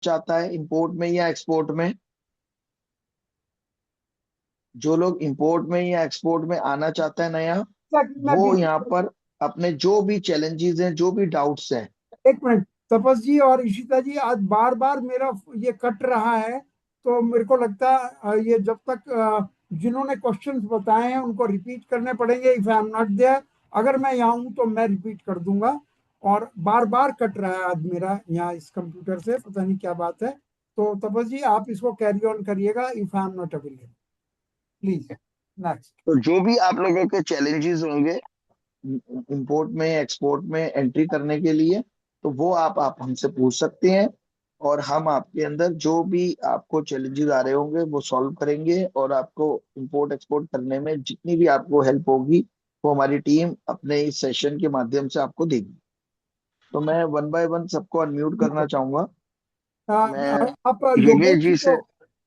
चाहता है इंपोर्ट में या एक्सपोर्ट में? जो लोग इंपोर्ट में या एक्सपोर्ट में आना चाहता है नया, मैं वो बीच यहाँ में, पर अपने जो भी चैलेंजेस हैं, जो भी डाउट्स हैं। एक मिनट, तपस जी और इशिता जी, आज बार बार मेरा ये कट रहा है। तो मेरे को लगता है ये जब तक जिन्होंने क्वेश्चंस बताए हैं उनको रिपीट करने पड़ेंगे। If I am not there, अगर मैं यहाँ हूँ तो मैं रिपीट कर दूंगा। और बार बार कट रहा है आज मेरा यहाँ इस कंप्यूटर से, पता नहीं क्या बात है। तो तपस जी आप इसको कैरी ऑन करिएगा, if I am not available, please. Next. तो जो भी आप लोगों के चैलेंजेस होंगे इंपोर्ट में एक्सपोर्ट में एंट्री करने के लिए, तो वो आप हमसे पूछ सकते हैं। और हम आपके अंदर जो भी आपको चैलेंजेस आ रहे होंगे वो सॉल्व करेंगे, और आपको इंपोर्ट एक्सपोर्ट करने में जितनी भी आपको हेल्प होगी वो हमारी टीम अपने इस सेशन के माध्यम से आपको देगी। तो मैं वन बाय वन सबको अनम्यूट करना चाहूंगा। मैं आप योगेश योगेश जी जी को, से।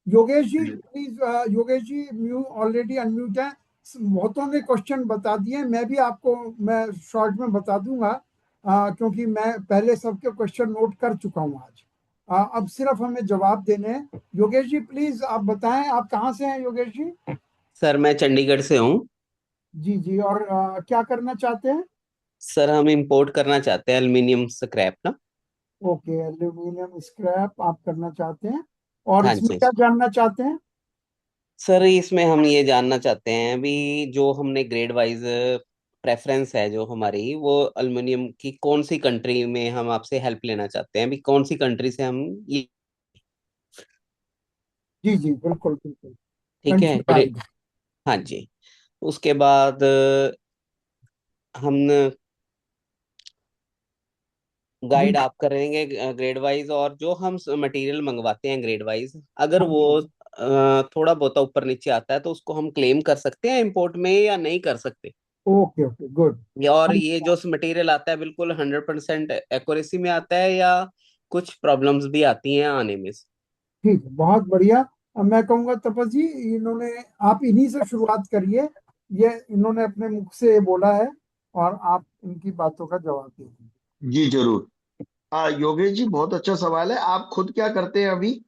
Yogesh ji ji please, Yogesh ji mute already unmute है। बहुतों ने क्वेश्चन बता दिए, मैं भी आपको, मैं शॉर्ट में बता दूंगा, क्योंकि मैं पहले सबके क्वेश्चन नोट कर चुका हूँ आज। अब सिर्फ हमें जवाब देने हैं। योगेश जी प्लीज आप बताएं, आप कहाँ से हैं योगेश जी? सर मैं चंडीगढ़ से हूँ। जी जी, और क्या करना चाहते हैं? सर हम इंपोर्ट करना चाहते हैं एल्युमिनियम स्क्रैप ना। ओके, एल्यूमिनियम स्क्रैप आप करना चाहते हैं, और हाँ इसमें जी। क्या जानना चाहते हैं? सर इसमें हम ये जानना चाहते हैं अभी जो हमने ग्रेड वाइज प्रेफरेंस है जो हमारी, वो एल्युमिनियम की कौन सी कंट्री में हम आपसे हेल्प लेना चाहते हैं, अभी कौन सी कंट्री से हम ये। जी जी, बिल्कुल बिल्कुल। ठीक है कंट्री वाइज। हाँ जी। उसके बाद हम गाइड बिल्कुल। आप करेंगे ग्रेड वाइज, और जो हम मटेरियल मंगवाते हैं ग्रेड वाइज, अगर वो थोड़ा बहुत ऊपर नीचे आता है तो उसको हम क्लेम कर सकते हैं इंपोर्ट में या नहीं कर सकते। Okay okay, good. और ये जो मटेरियल आता है बिल्कुल 100% एक्यूरेसी में आता है या कुछ प्रॉब्लम्स भी आती हैं आने में। ठीक है, बहुत बढ़िया। अब मैं कहूंगा तपस जी, इन्होंने, आप इन्हीं से शुरुआत करिए। ये इन्होंने अपने मुख से ये बोला है, और आप इनकी बातों का जवाब दीजिए। जी जरूर। योगेश जी, बहुत अच्छा सवाल है। आप खुद क्या करते हैं अभी?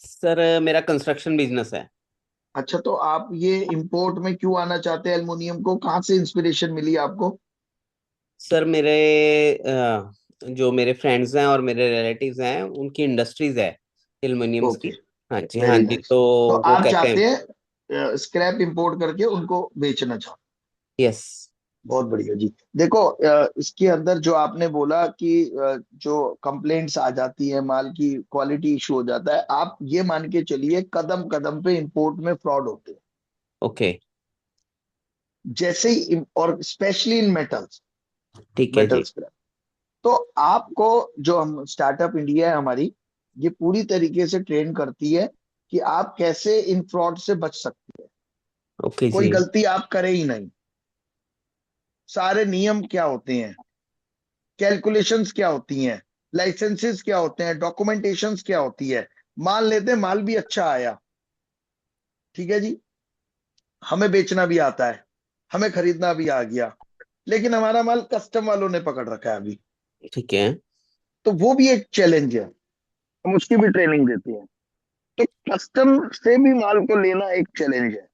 सर मेरा कंस्ट्रक्शन बिजनेस है। अच्छा, तो आप ये इंपोर्ट में क्यों आना चाहते हैं? एल्युमिनियम को कहाँ से इंस्पिरेशन मिली आपको? सर मेरे जो मेरे फ्रेंड्स हैं और मेरे रिलेटिव्स हैं उनकी इंडस्ट्रीज है एल्युमिनियम्स ओके, की। हाँ जी हाँ वेरी जी, नाइस। तो तो वो आप कहते हैं। चाहते हैं स्क्रैप इंपोर्ट करके उनको बेचना चाहते हैं? यस। बहुत बढ़िया जी। देखो, इसके अंदर जो आपने बोला कि जो कंप्लेंट्स आ जाती है, माल की क्वालिटी इशू हो जाता है, आप ये मान के चलिए कदम कदम पे इंपोर्ट में फ्रॉड होते हैं। ओके। जैसे ही और स्पेशली इन मेटल्स, ठीक है मेटल जी। स्क्रैप। तो आपको, जो हम स्टार्टअप इंडिया है हमारी, ये पूरी तरीके से ट्रेन करती है कि आप कैसे इन फ्रॉड से बच सकते हैं। ओके कोई जी। गलती आप करें ही नहीं। सारे नियम क्या होते हैं, कैलकुलेशंस क्या होती हैं, लाइसेंसेस क्या होते हैं, डॉक्यूमेंटेशंस क्या होती है। मान लेते हैं माल भी अच्छा आया, ठीक है जी, हमें बेचना भी आता है, हमें खरीदना भी आ गया, लेकिन हमारा माल कस्टम वालों ने पकड़ रखा है अभी। ठीक है। तो वो भी एक चैलेंज है, हम उसकी भी ट्रेनिंग देते हैं। तो कस्टम से भी माल को लेना एक चैलेंज है,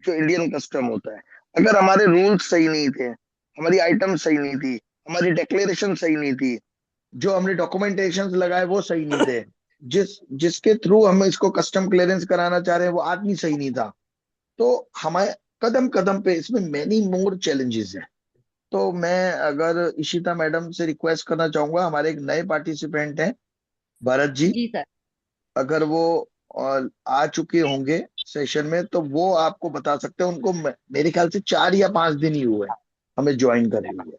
जो इंडियन कस्टम होता है। अगर हमारे रूल्स सही नहीं थे, हमारी आइटम सही नहीं थी, हमारी डिक्लेरेशन सही नहीं थी, जो हमने डॉक्यूमेंटेशन लगाए वो सही नहीं थे, जिसके थ्रू हम इसको कस्टम क्लियरेंस कराना चाह रहे हैं वो आदमी सही नहीं था, तो हमारे कदम कदम पे इसमें मैनी मोर चैलेंजेस हैं। तो मैं अगर इशिता मैडम से रिक्वेस्ट करना चाहूंगा, हमारे एक नए पार्टिसिपेंट हैं, भरत जी, जी सर। अगर वो आ चुके होंगे सेशन में, तो वो आपको बता सकते हैं। उनको मेरे ख्याल से 4 या 5 दिन ही हुए हैं हमें ज्वाइन करे हुए,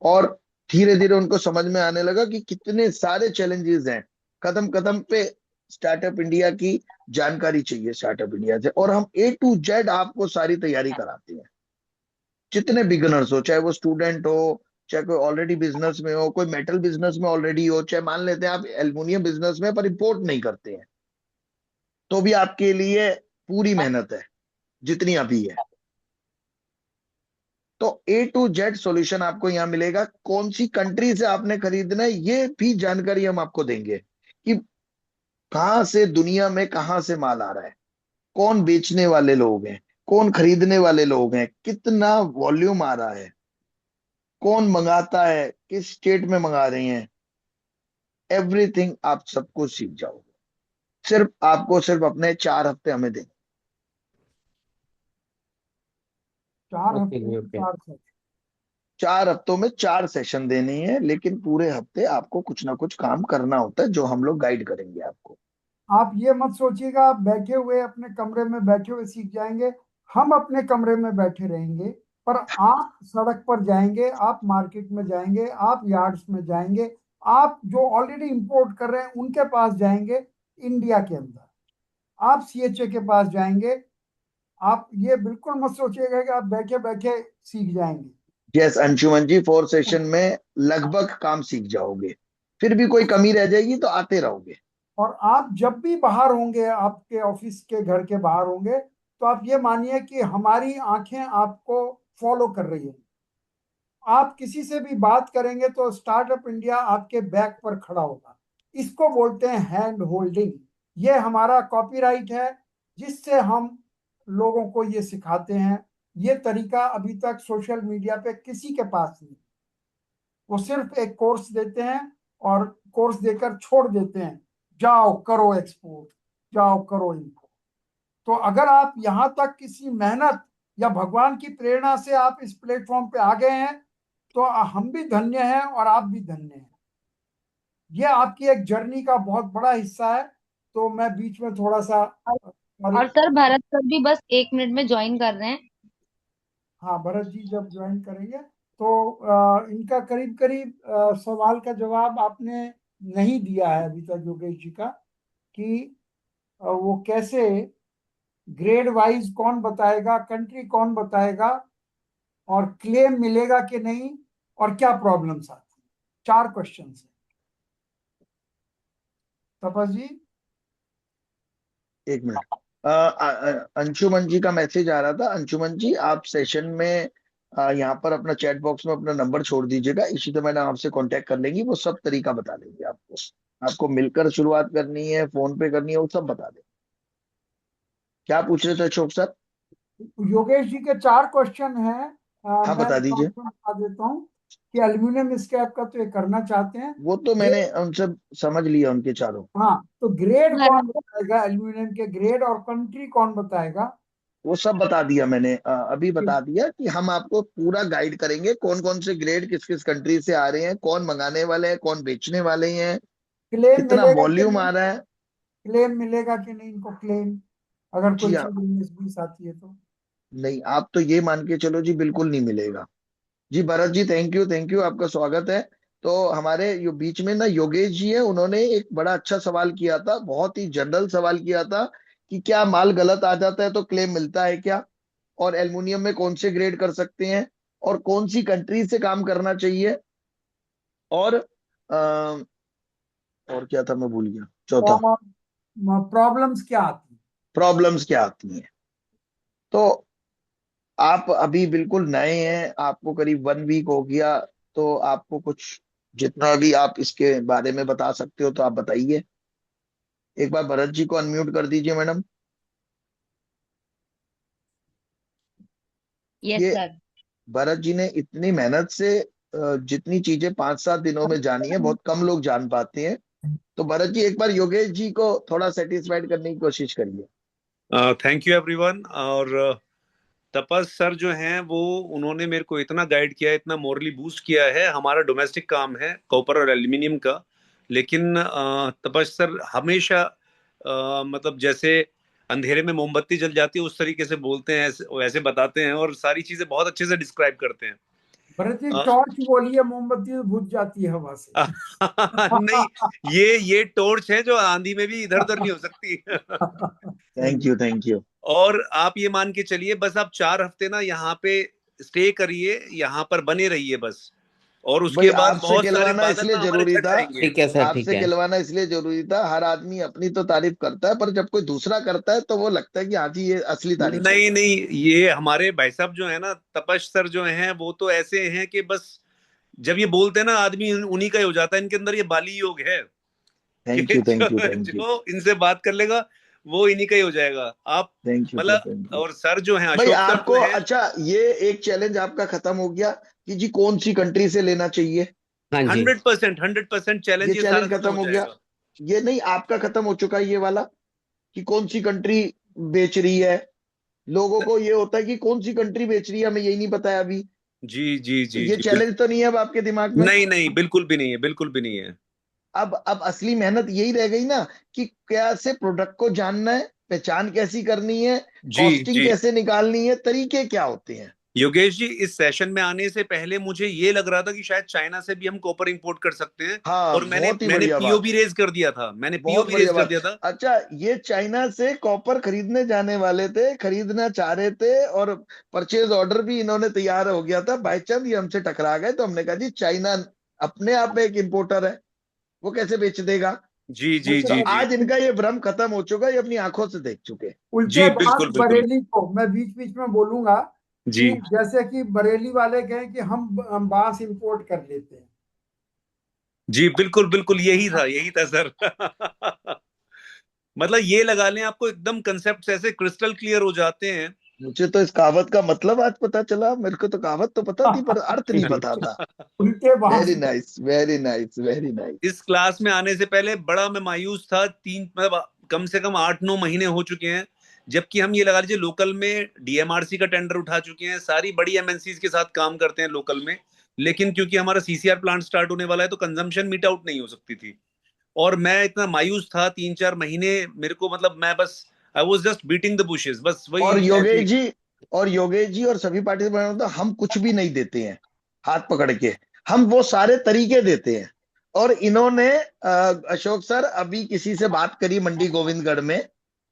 और धीरे धीरे उनको समझ में आने लगा कि कितने सारे चैलेंजेस हैं कदम कदम पे। स्टार्टअप इंडिया की जानकारी चाहिए स्टार्टअप इंडिया से, और हम A to Z आपको सारी तैयारी कराते हैं। जितने बिगनर्स हो, चाहे वो स्टूडेंट हो, चाहे कोई ऑलरेडी बिजनेस में हो, कोई मेटल बिजनेस में ऑलरेडी हो, चाहे मान लेते हैं आप एल्युमिनियम बिजनेस में पर इंपोर्ट नहीं करते हैं, तो भी आपके लिए पूरी मेहनत है जितनी अभी है। तो A to Z सॉल्यूशन आपको यहाँ मिलेगा। कौन सी कंट्री से आपने खरीदना है ये भी जानकारी हम आपको देंगे। कि कहाँ से दुनिया में कहाँ से माल आ रहा है, कौन बेचने वाले लोग हैं, कौन खरीदने वाले लोग हैं, कितना वॉल्यूम आ रहा है, कौन मंगाता है, किस स्टेट में मंगा रहे हैं, एवरीथिंग आप सब कुछ सीख जाओगे। सिर्फ आपको सिर्फ अपने 4 हफ्ते हमें दें। 4 हफ्ते ओके जी, में ओके। 4 सेट। 4 हफ्तों में 4 सेशन देनी है, लेकिन पूरे हफ्ते आपको कुछ ना कुछ काम करना होता है जो हम लोग गाइड करेंगे आपको। आप ये मत सोचिएगा आप बैठे हुए अपने कमरे में बैठे हुए सीख जाएंगे। हम अपने कमरे में बैठे रहेंगे, पर आप सड़क पर जाएंगे, आप मार्केट में जाएंगे, आप यार्ड्स में जाएंगे, आप जो ऑलरेडी इंपोर्ट कर रहे हैं उनके पास जाएंगे इंडिया के अंदर, आप सीएचए के पास जाएंगे। आप ये बिल्कुल मत सोचिएगा कि आप बैठे बैठे सीख जाएंगे। यस अंशुमन जी, 4 सेशन में लगभग काम सीख जाओगे। फिर भी कोई कमी रह जाएगी तो आते रहोगे। और आप जब भी बाहर होंगे, आपके ऑफिस के घर के बाहर होंगे, तो आप ये मानिए कि हमारी आंखें आपको फॉलो कर रही है। आप किसी से भी बात करेंगे तो स्टार्टअप इंडिया आपके बैक पर खड़ा होगा। इसको बोलते हैं हैंड होल्डिंग। ये हमारा कॉपीराइट है, जिससे हम लोगों को ये सिखाते हैं। ये तरीका अभी तक सोशल मीडिया पे किसी के पास नहीं। वो सिर्फ एक कोर्स देते हैं और कोर्स देकर छोड़ देते हैं, जाओ करो एक्सपोर्ट, जाओ करो इम्पोर्ट। तो अगर आप यहां तक किसी मेहनत या भगवान की प्रेरणा से आप इस प्लेटफॉर्म पे आ गए हैं, तो हम भी धन्य हैं और आप भी धन्य हैं। ये आपकी एक जर्नी का बहुत बड़ा हिस्सा है। तो मैं बीच में थोड़ा सा और, सॉरी। और सर भरत सर भी बस 1 मिनट में ज्वाइन कर रहे हैं। हाँ, भरत जी जब ज्वाइन करेंगे तो इनका करीब करीब सवाल का जवाब आपने नहीं दिया है अभी तक योगेश जी का, कि वो कैसे ग्रेड वाइज कौन बताएगा, कंट्री कौन बताएगा, और क्लेम मिलेगा कि नहीं, और क्या प्रॉब्लम्स आती हैं। 4 क्वेश्चन है। तपस जी। 1 मिनट। अंशुमन जी का मैसेज आ रहा था। अंशुमन जी, आप सेशन में यहाँ पर अपना चैट बॉक्स में अपना नंबर छोड़ दीजिएगा, इसी तरह मैडम आपसे कांटेक्ट कर लेंगी, वो सब तरीका बता देंगे आपको। आपको मिलकर शुरुआत करनी है, फोन पे करनी है, वो सब बता देंगे। क्या पूछ रहे थे अशोक सर? योगेश जी के 4 क्वेश्चन हैं। हाँ मैं बता दीजिए। आपको बता देता हूँ कि एल्यूमिनियम स्क्रैप का तो ये करना चाहते हैं। वो तो ये, मैंने उनसे समझ लिया, उनके चारों। हाँ, तो ग्रेड भरत कौन बताएगा, एल्यूमिनियम के ग्रेड और कंट्री कौन बताएगा। वो सब बता दिया मैंने, अभी बता दिया कि हम आपको पूरा गाइड करेंगे कौन कौन से ग्रेड किस किस कंट्री से आ रहे हैं, कौन मंगाने वाले हैं, कौन बेचने वाले हैं, क्लेम कितना मिलेगा कि वॉल्यूम नहीं, आ रहा है। क्लेम मिलेगा कि नहीं इनको क्लेम, अगर जी कोई हाँ। चीज 19-20 आती है तो। नहीं, आप तो ये मान के चलो जी, बिल्कुल नहीं मिलेगा। जी Bharat ji, thank you thank you, आपका स्वागत है। तो हमारे यो बीच में ना योगेश जी है, उन्होंने एक बड़ा अच्छा सवाल किया था, बहुत ही जनरल सवाल किया था, कि क्या माल गलत आ जाता है तो क्लेम मिलता है क्या, और एल्युमिनियम में कौन से ग्रेड कर सकते हैं, और कौन सी कंट्री से काम करना चाहिए, और और क्या था मैं भूल गया, चौथा। और प्रॉब्लम्स क्या आती प्रॉब्लम्स क्या आती हैं। तो आप अभी बिल्कुल नए हैं, आपको करीब 1 वीक हो गया, तो आपको कुछ जितना भी आप इसके बारे में बता सकते हो तो आप बताइए। एक बार भरत जी को अनम्यूट कर दीजिए मैडम। यस ये सर। भरत जी ने इतनी मेहनत से जितनी चीजें 5-7 दिनों में जानी है, बहुत कम लोग जान पाते हैं। तो भरत जी, एक बार योगेश जी को थोड़ा सेटिस्फाइड करने की कोशिश करिए। Thank you everyone. और तपस सर जो हैं वो उन्होंने मेरे को इतना गाइड किया, इतना मोरली बूस्ट किया है। हमारा डोमेस्टिक काम है कॉपर और एल्यूमिनियम का, लेकिन तपस सर हमेशा मतलब जैसे अंधेरे में मोमबत्ती जल जाती है उस तरीके से बोलते हैं, वैसे बताते हैं और सारी चीजें बहुत अच्छे से डिस्क्राइब करते हैं। भरत जी, अ, टॉर्च बोलिए, मोमबत्ती तो बुझ जाती है हवा से। नहीं, ये टोर्च है जो आंधी में भी इधर उधर नहीं हो सकती। थैंक चलिए। You thank you. और आप ये मान के चलिए, बस आप 4 हफ्ते ना यहाँ पे स्टे करिए, यहाँ पर बने रहिए बस, और भाई, उसके बाद आपसे बहुत सारे कहलवाना बादल इसलिए ना हमारे जरूरी छट था। जाएंगे। ठीक है सर, ठीक आपसे है। कहलवाना इसलिए जरूरी था, हर आदमी अपनी तो तारीफ करता है, पर जब कोई दूसरा करता है तो वो लगता है कि हाँ जी, ये असली तारीफ कर नहीं रहा है। नहीं, ये हमारे भाई साहब जो है ना, तपस सर जो हैं, वो तो ऐसे हैं कि बस जब ये बोलते हैं ना आदमी उन्हीं का ही हो जाता है, इनके अंदर ये बाली योग है। थैंक कि यू, थैंक जो यू, थैंक यू, जो इनसे बात कर लेगा वो इन्हीं का ही हो जाएगा। आप थैंक यू सर, मतलब, थैंक यू। और सर जो हैं, भाई अशोक सर आपको, जो हैं। अच्छा, ये एक चैलेंज आपका खत्म हो गया कि जी कौन सी कंट्री से लेना चाहिए। हाँ जी। 100% ये चैलेंज ये सारा चैलेंज खत्म खत्म हो हो गया। जाएगा। ये नहीं, आपका खत्म हो चुका है ये वाला, कि कौन सी कंट्री बेच रही है। लोगों को ये होता है कि कौन सी कंट्री बेच रही है, हमें यही नहीं पता है अभी। जी जी तो जी ये जी, चैलेंज तो नहीं है अब आपके दिमाग बिल्कुल में। नहीं नहीं, बिल्कुल भी नहीं है, बिल्कुल भी नहीं है। अब असली मेहनत यही रह गई ना, कि कैसे प्रोडक्ट को जानना है, पहचान कैसी करनी है, जी कॉस्टिंग जी। कैसे निकालनी है, तरीके क्या होते हैं। योगेश जी, इस सेशन में आने से पहले मुझे ये लग रहा था कि शायद चाइना से भी हम कॉपर इंपोर्ट कर सकते हैं। हाँ, और मैंने बहुत ही मैंने बढ़िया बात, पीओबी रेज कर दिया था, मैंने बहुत पीओबी रेज बढ़िया कर बात। दिया था। अच्छा, ये चाइना से कॉपर खरीदने जाने वाले थे, खरीदना चाह रहे थे, और परचेज ऑर्डर भी इन्होंने तैयार हो गया था। बाई चांस ये हमसे टकरा गए, तो हमने कहा जी चाइना अपने आप में एक इंपोर्टर है, वो कैसे बेच देगा। जी जी मुझे तो जी तो जी आज इनका ये भ्रम खत्म हो चुका है, ये अपनी आंखों से देख चुके हैं। उल्टे जी, बात बिल्कुल बिल्कुल। बरेली को मैं बीच बीच में बोलूंगा जी कि जैसे कि बरेली वाले कहें कि हम बांस इंपोर्ट कर लेते हैं। जी, बिल्कुल बिल्कुल, यही था सर। मतलब ये लगा लें, आपको एकदम कंसेप्ट ऐसे क्रिस्टल क्लियर हो जाते हैं। मुझे तो इस कहावत का मतलब आज पता चला। मेरे को तो कहावत तो पता थी, पर अर्थ नहीं पता था। उल्टे बांस very nice, very nice, very nice. इस क्लास में आने से पहले बड़ा मैं मायूस था। तीन मतलब कम से कम 8-9 महीने हो चुके हैं, जबकि हम ये लगा लीजिए लोकल में डीएमआरसी का टेंडर उठा चुके हैं, सारी बड़ी एमएनसीज के साथ काम करते हैं लोकल में। लेकिन क्योंकि हमारा सीसीआर प्लांट स्टार्ट होने वाला है, तो कंजम्पशन मीट आउट नहीं हो सकती थी। और मैं इतना मायूस था 3-4 महीने, मेरे को मतलब मैं बस I was just beating the bushes, बस वही और ऐसे योगेश ही। जी, और योगेश जी और सभी पार्टिसिपेंट, तो हम कुछ भी नहीं देते हैं हाथ पकड़ के, हम वो सारे तरीके देते हैं। और इन्होंने अशोक सर अभी किसी से बात करी मंडी गोविंदगढ़ में,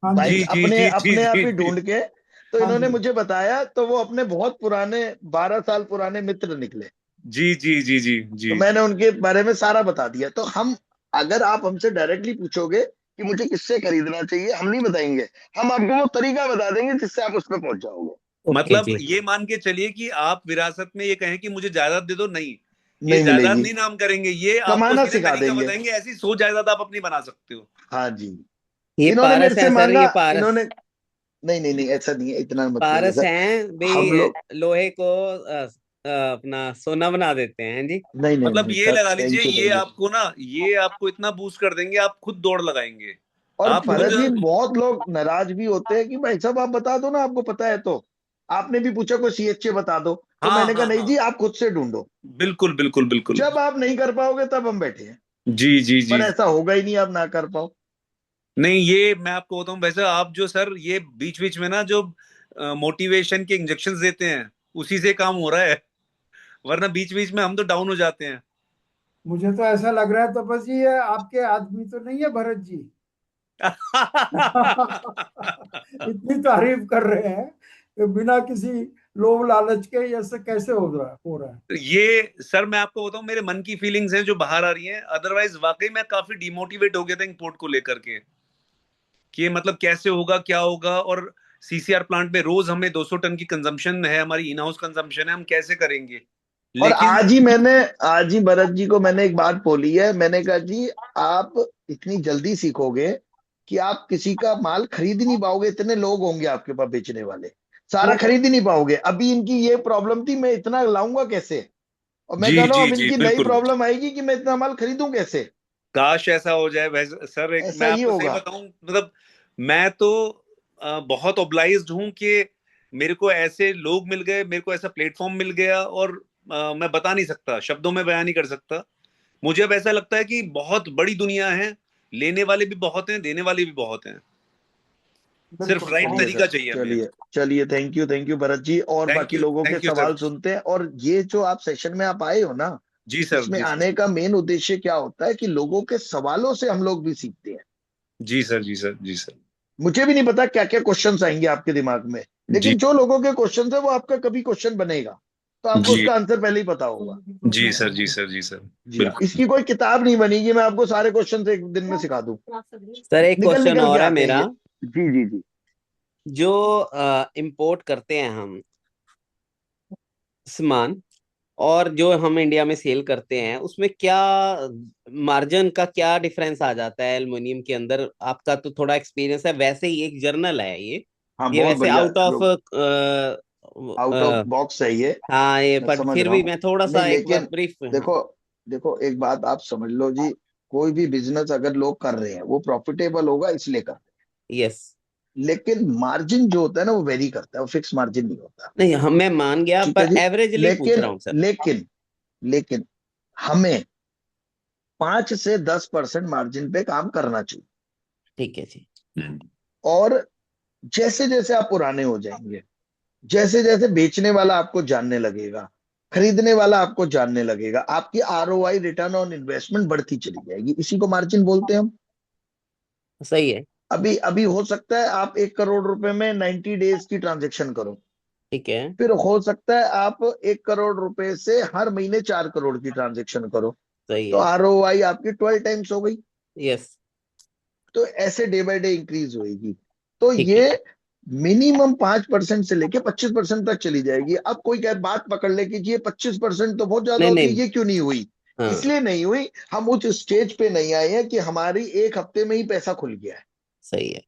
हाँ जी, जी बाइक जी अपने जी जी अपने आप जी ही जी ढूंढ के। तो हाँ इन्होंने जी। मुझे बताया, तो वो अपने बहुत पुराने 12 साल पुराने मित्र निकले। जी जी जी जी तो जी। मैंने उनके बारे में सारा बता दिया। तो हम, अगर आप हमसे डायरेक्टली पूछोगे कि मुझे किससे खरीदना चाहिए, हम नहीं बताएंगे। हम आपको वो तरीका बता देंगे जिससे आप उस पर पहुंच जाओगे। ओके मतलब जी। ये मान के चलिए कि आप विरासत में ये कहें कि मुझे जायदाद दे दो, नहीं, ये नहीं जायदाद मिलेगी, नहीं नाम करेंगे, ये आपको कमाना सीधे सिखा तरीका देंगे। बताएंगे, ऐसी 100 जायदाद आप अपनी बना सकते हो। हाँ जी। ये इन्होंने मेरे पारस से हैं सर, मांगा, ये पारस। इन्होंने, नहीं नहीं नहीं, ऐसा नहीं है, इतना मत कहिए पारस सर। हैं भी। हम लोग, लोहे को अपना सोना बना देते हैं जी। नहीं नहीं मतलब नहीं ये सर, लगा लीजिए, थैंक यू, ये थैंक यू। आपको ना, ये आपको इतना बूस्ट कर देंगे, आप खुद दौड़ लगाएंगे। और आप खुद। भरत जी, बहुत लोग नाराज भी होते हैं कि भाई साहब आप बता दो ना, आपको पता है तो। आपने भी पूछा कोई सीएचए बता दो, तो हाँ मैंने कहा हाँ नहीं हाँ, जी, आप खुद से ढूंढो। बिल्कुल बिल्कुल बिल्कुल। जब आप नहीं कर पाओगे तब हम बैठे हैं। जी जी जी। पर ऐसा होगा ही नहीं आप ना कर पाओ। नहीं, ये मैं आपको बताऊं, वैसे आप जो सर ये बीच बीच में ना जो मोटिवेशन के इंजेक्शंस देते हैं, उसी से काम हो रहा है, वरना बीच बीच में हम तो डाउन हो जाते हैं। मुझे तो ऐसा लग रहा है तपस जी, ये आपके आदमी तो नहीं है भरत जी। इतनी तारीफ कर रहे हैं कि बिना किसी लोभ लालच के, ये सब कैसे हो रहा है। ये सर मैं आपको बताऊं, मेरे मन की फीलिंग्स हैं जो बाहर आ रही हैं, अदरवाइज वाकई मैं काफी डिमोटिवेट हो गया था इंपोर्ट को लेकर के, कि ये मतलब कैसे होगा, क्या होगा। और सीसीआर प्लांट में रोज हमें 200 टन की कंजम्पशन है, हमारी इन हाउस कंजम्पशन है, हम कैसे करेंगे। और लेकिन आज ही भरत जी को मैंने एक बात बोली है। मैंने कहा जी, आप इतनी जल्दी सीखोगे कि आप किसी का माल खरीद ही नहीं पाओगे, इतने लोग होंगे आपके पास बेचने वाले, सारा वो खरीद ही नहीं पाओगे। अभी इनकी ये प्रॉब्लम थी, मैं इतना लाऊंगा कैसे। और मैं जी कह रहा हूँ जी अब जी, इनकी नई बिल्कुल। प्रॉब्लम आएगी कि मैं इतना माल खरीदूं कैसे। काश ऐसा हो जाए। वैसे सर, एक ऐसा मैं ही आपको सही होगा। बताऊं, मतलब मैं तो बहुत ऑब्लाइज्ड हूं कि मेरे को ऐसे लोग मिल गए, मेरे को ऐसा प्लेटफॉर्म मिल गया, और मैं बता नहीं सकता, शब्दों में बयान नहीं कर सकता। मुझे अब ऐसा लगता है कि बहुत बड़ी दुनिया है, लेने वाले भी बहुत हैं, देने वाले भी बहुत हैं, सिर्फ बिल्कुल राइट चलिए बहुत। तरीका सर, चाहिए हमें। चलिए चलिए, थैंक यू भरत जी। और बाकी लोगों के थैंक यू सर। सवाल सुनते हैं। और ये जो आप सेशन में आप आए हो ना, जी सर, इसमें जी सर, आने का मेन उद्देश्य क्या होता है कि लोगों के सवालों से हम लोग भी सीखते हैं। जी सर, जी सर, जी सर। मुझे भी नहीं पता क्या क्या क्वेश्चंस आएंगे आपके दिमाग में, जी लेकिन जो लोगों के क्वेश्चंस है वो आपका कभी क्वेश्चन बनेगा, तो आपको जी उसका आंसर पहले ही पता होगा। जी सर, जी सर, जी सर, जी हाँ, बिल्कुल। इसकी कोई किताब नहीं बनेगी, मैं आपको सारे क्वेश्चन एक दिन में सिखा दूं। सर एक निकल क्वेश्चन निकल के और है आते हैं मेरा। ये। जी जी जी। जो इंपोर्ट करते हैं हम सामान, और जो हम इंडिया में सेल करते हैं उसमें क्या मार्जिन का क्या डिफरेंस आ जाता है एल्युमिनियम के अंदर? आपका तो थोड़ा एक्सपीरियंस है, वैसे ही एक जर्नल है ये हाँ, ये बहुत वैसे बढ़िया आउट ऑफ लोग, आउट ऑफ बॉक्स है ये, हाँ ये, मैं बट समझ फिर रहा भी हूँ। मैं थोड़ा नहीं सा एक बार लेकिन ब्रीफ। हाँ। देखो, देखो एक बात आप समझ लो जी, कोई भी बिजनेस अगर लोग कर रहे हैं वो प्रॉफिटेबल होगा इसलिए कर रहे यस। हैं, लेकिन मार्जिन जो होता है ना वो वेरी करता है, वो फिक्स मार्जिन नहीं होता। नहीं हम, मैं मान गया, ठीक है पर जी। एवरेजली पूछ लेकिन रहा हूँ सर। लेकिन लेकिन हमें 5 से 10% मार्जिन पे काम करना चाहिए। ठीक है जी। और जैसे जैसे आप पुराने हो जाएंगे, जैसे जैसे बेचने वाला आपको जानने लगेगा, खरीदने वाला आपको जानने लगेगा, आपकी आरओआई, रिटर्न ऑन इन्वेस्टमेंट बढ़ती चली जाएगी। इसी को मार्जिन बोलते हैं हम। सही है। अभी अभी हो सकता है आप 1 करोड़ रुपए में 90 डेज की ट्रांजेक्शन करो, ठीक है। फिर हो सकता है आप 1 करोड़ रुपए से हर महीने 4 करोड़ की ट्रांजेक्शन करो, सही तो है। आरओआई आपकी 12 टाइम्स हो गई। यस। तो ऐसे डे बाय डे इंक्रीज होएगी। तो ठीक है। ये मिनिमम 5% से लेके 25% तक चली जाएगी। अब कोई क्या बात पकड़ ले कि जी ये 25% तो बहुत ज्यादा नहीं होती है, नहीं। ये क्यों नहीं हुई? हाँ। इसलिए नहीं हुई, हम उस स्टेज पे नहीं आए हैं कि हमारी 1 हफ्ते में ही पैसा खुल गया है। सही है।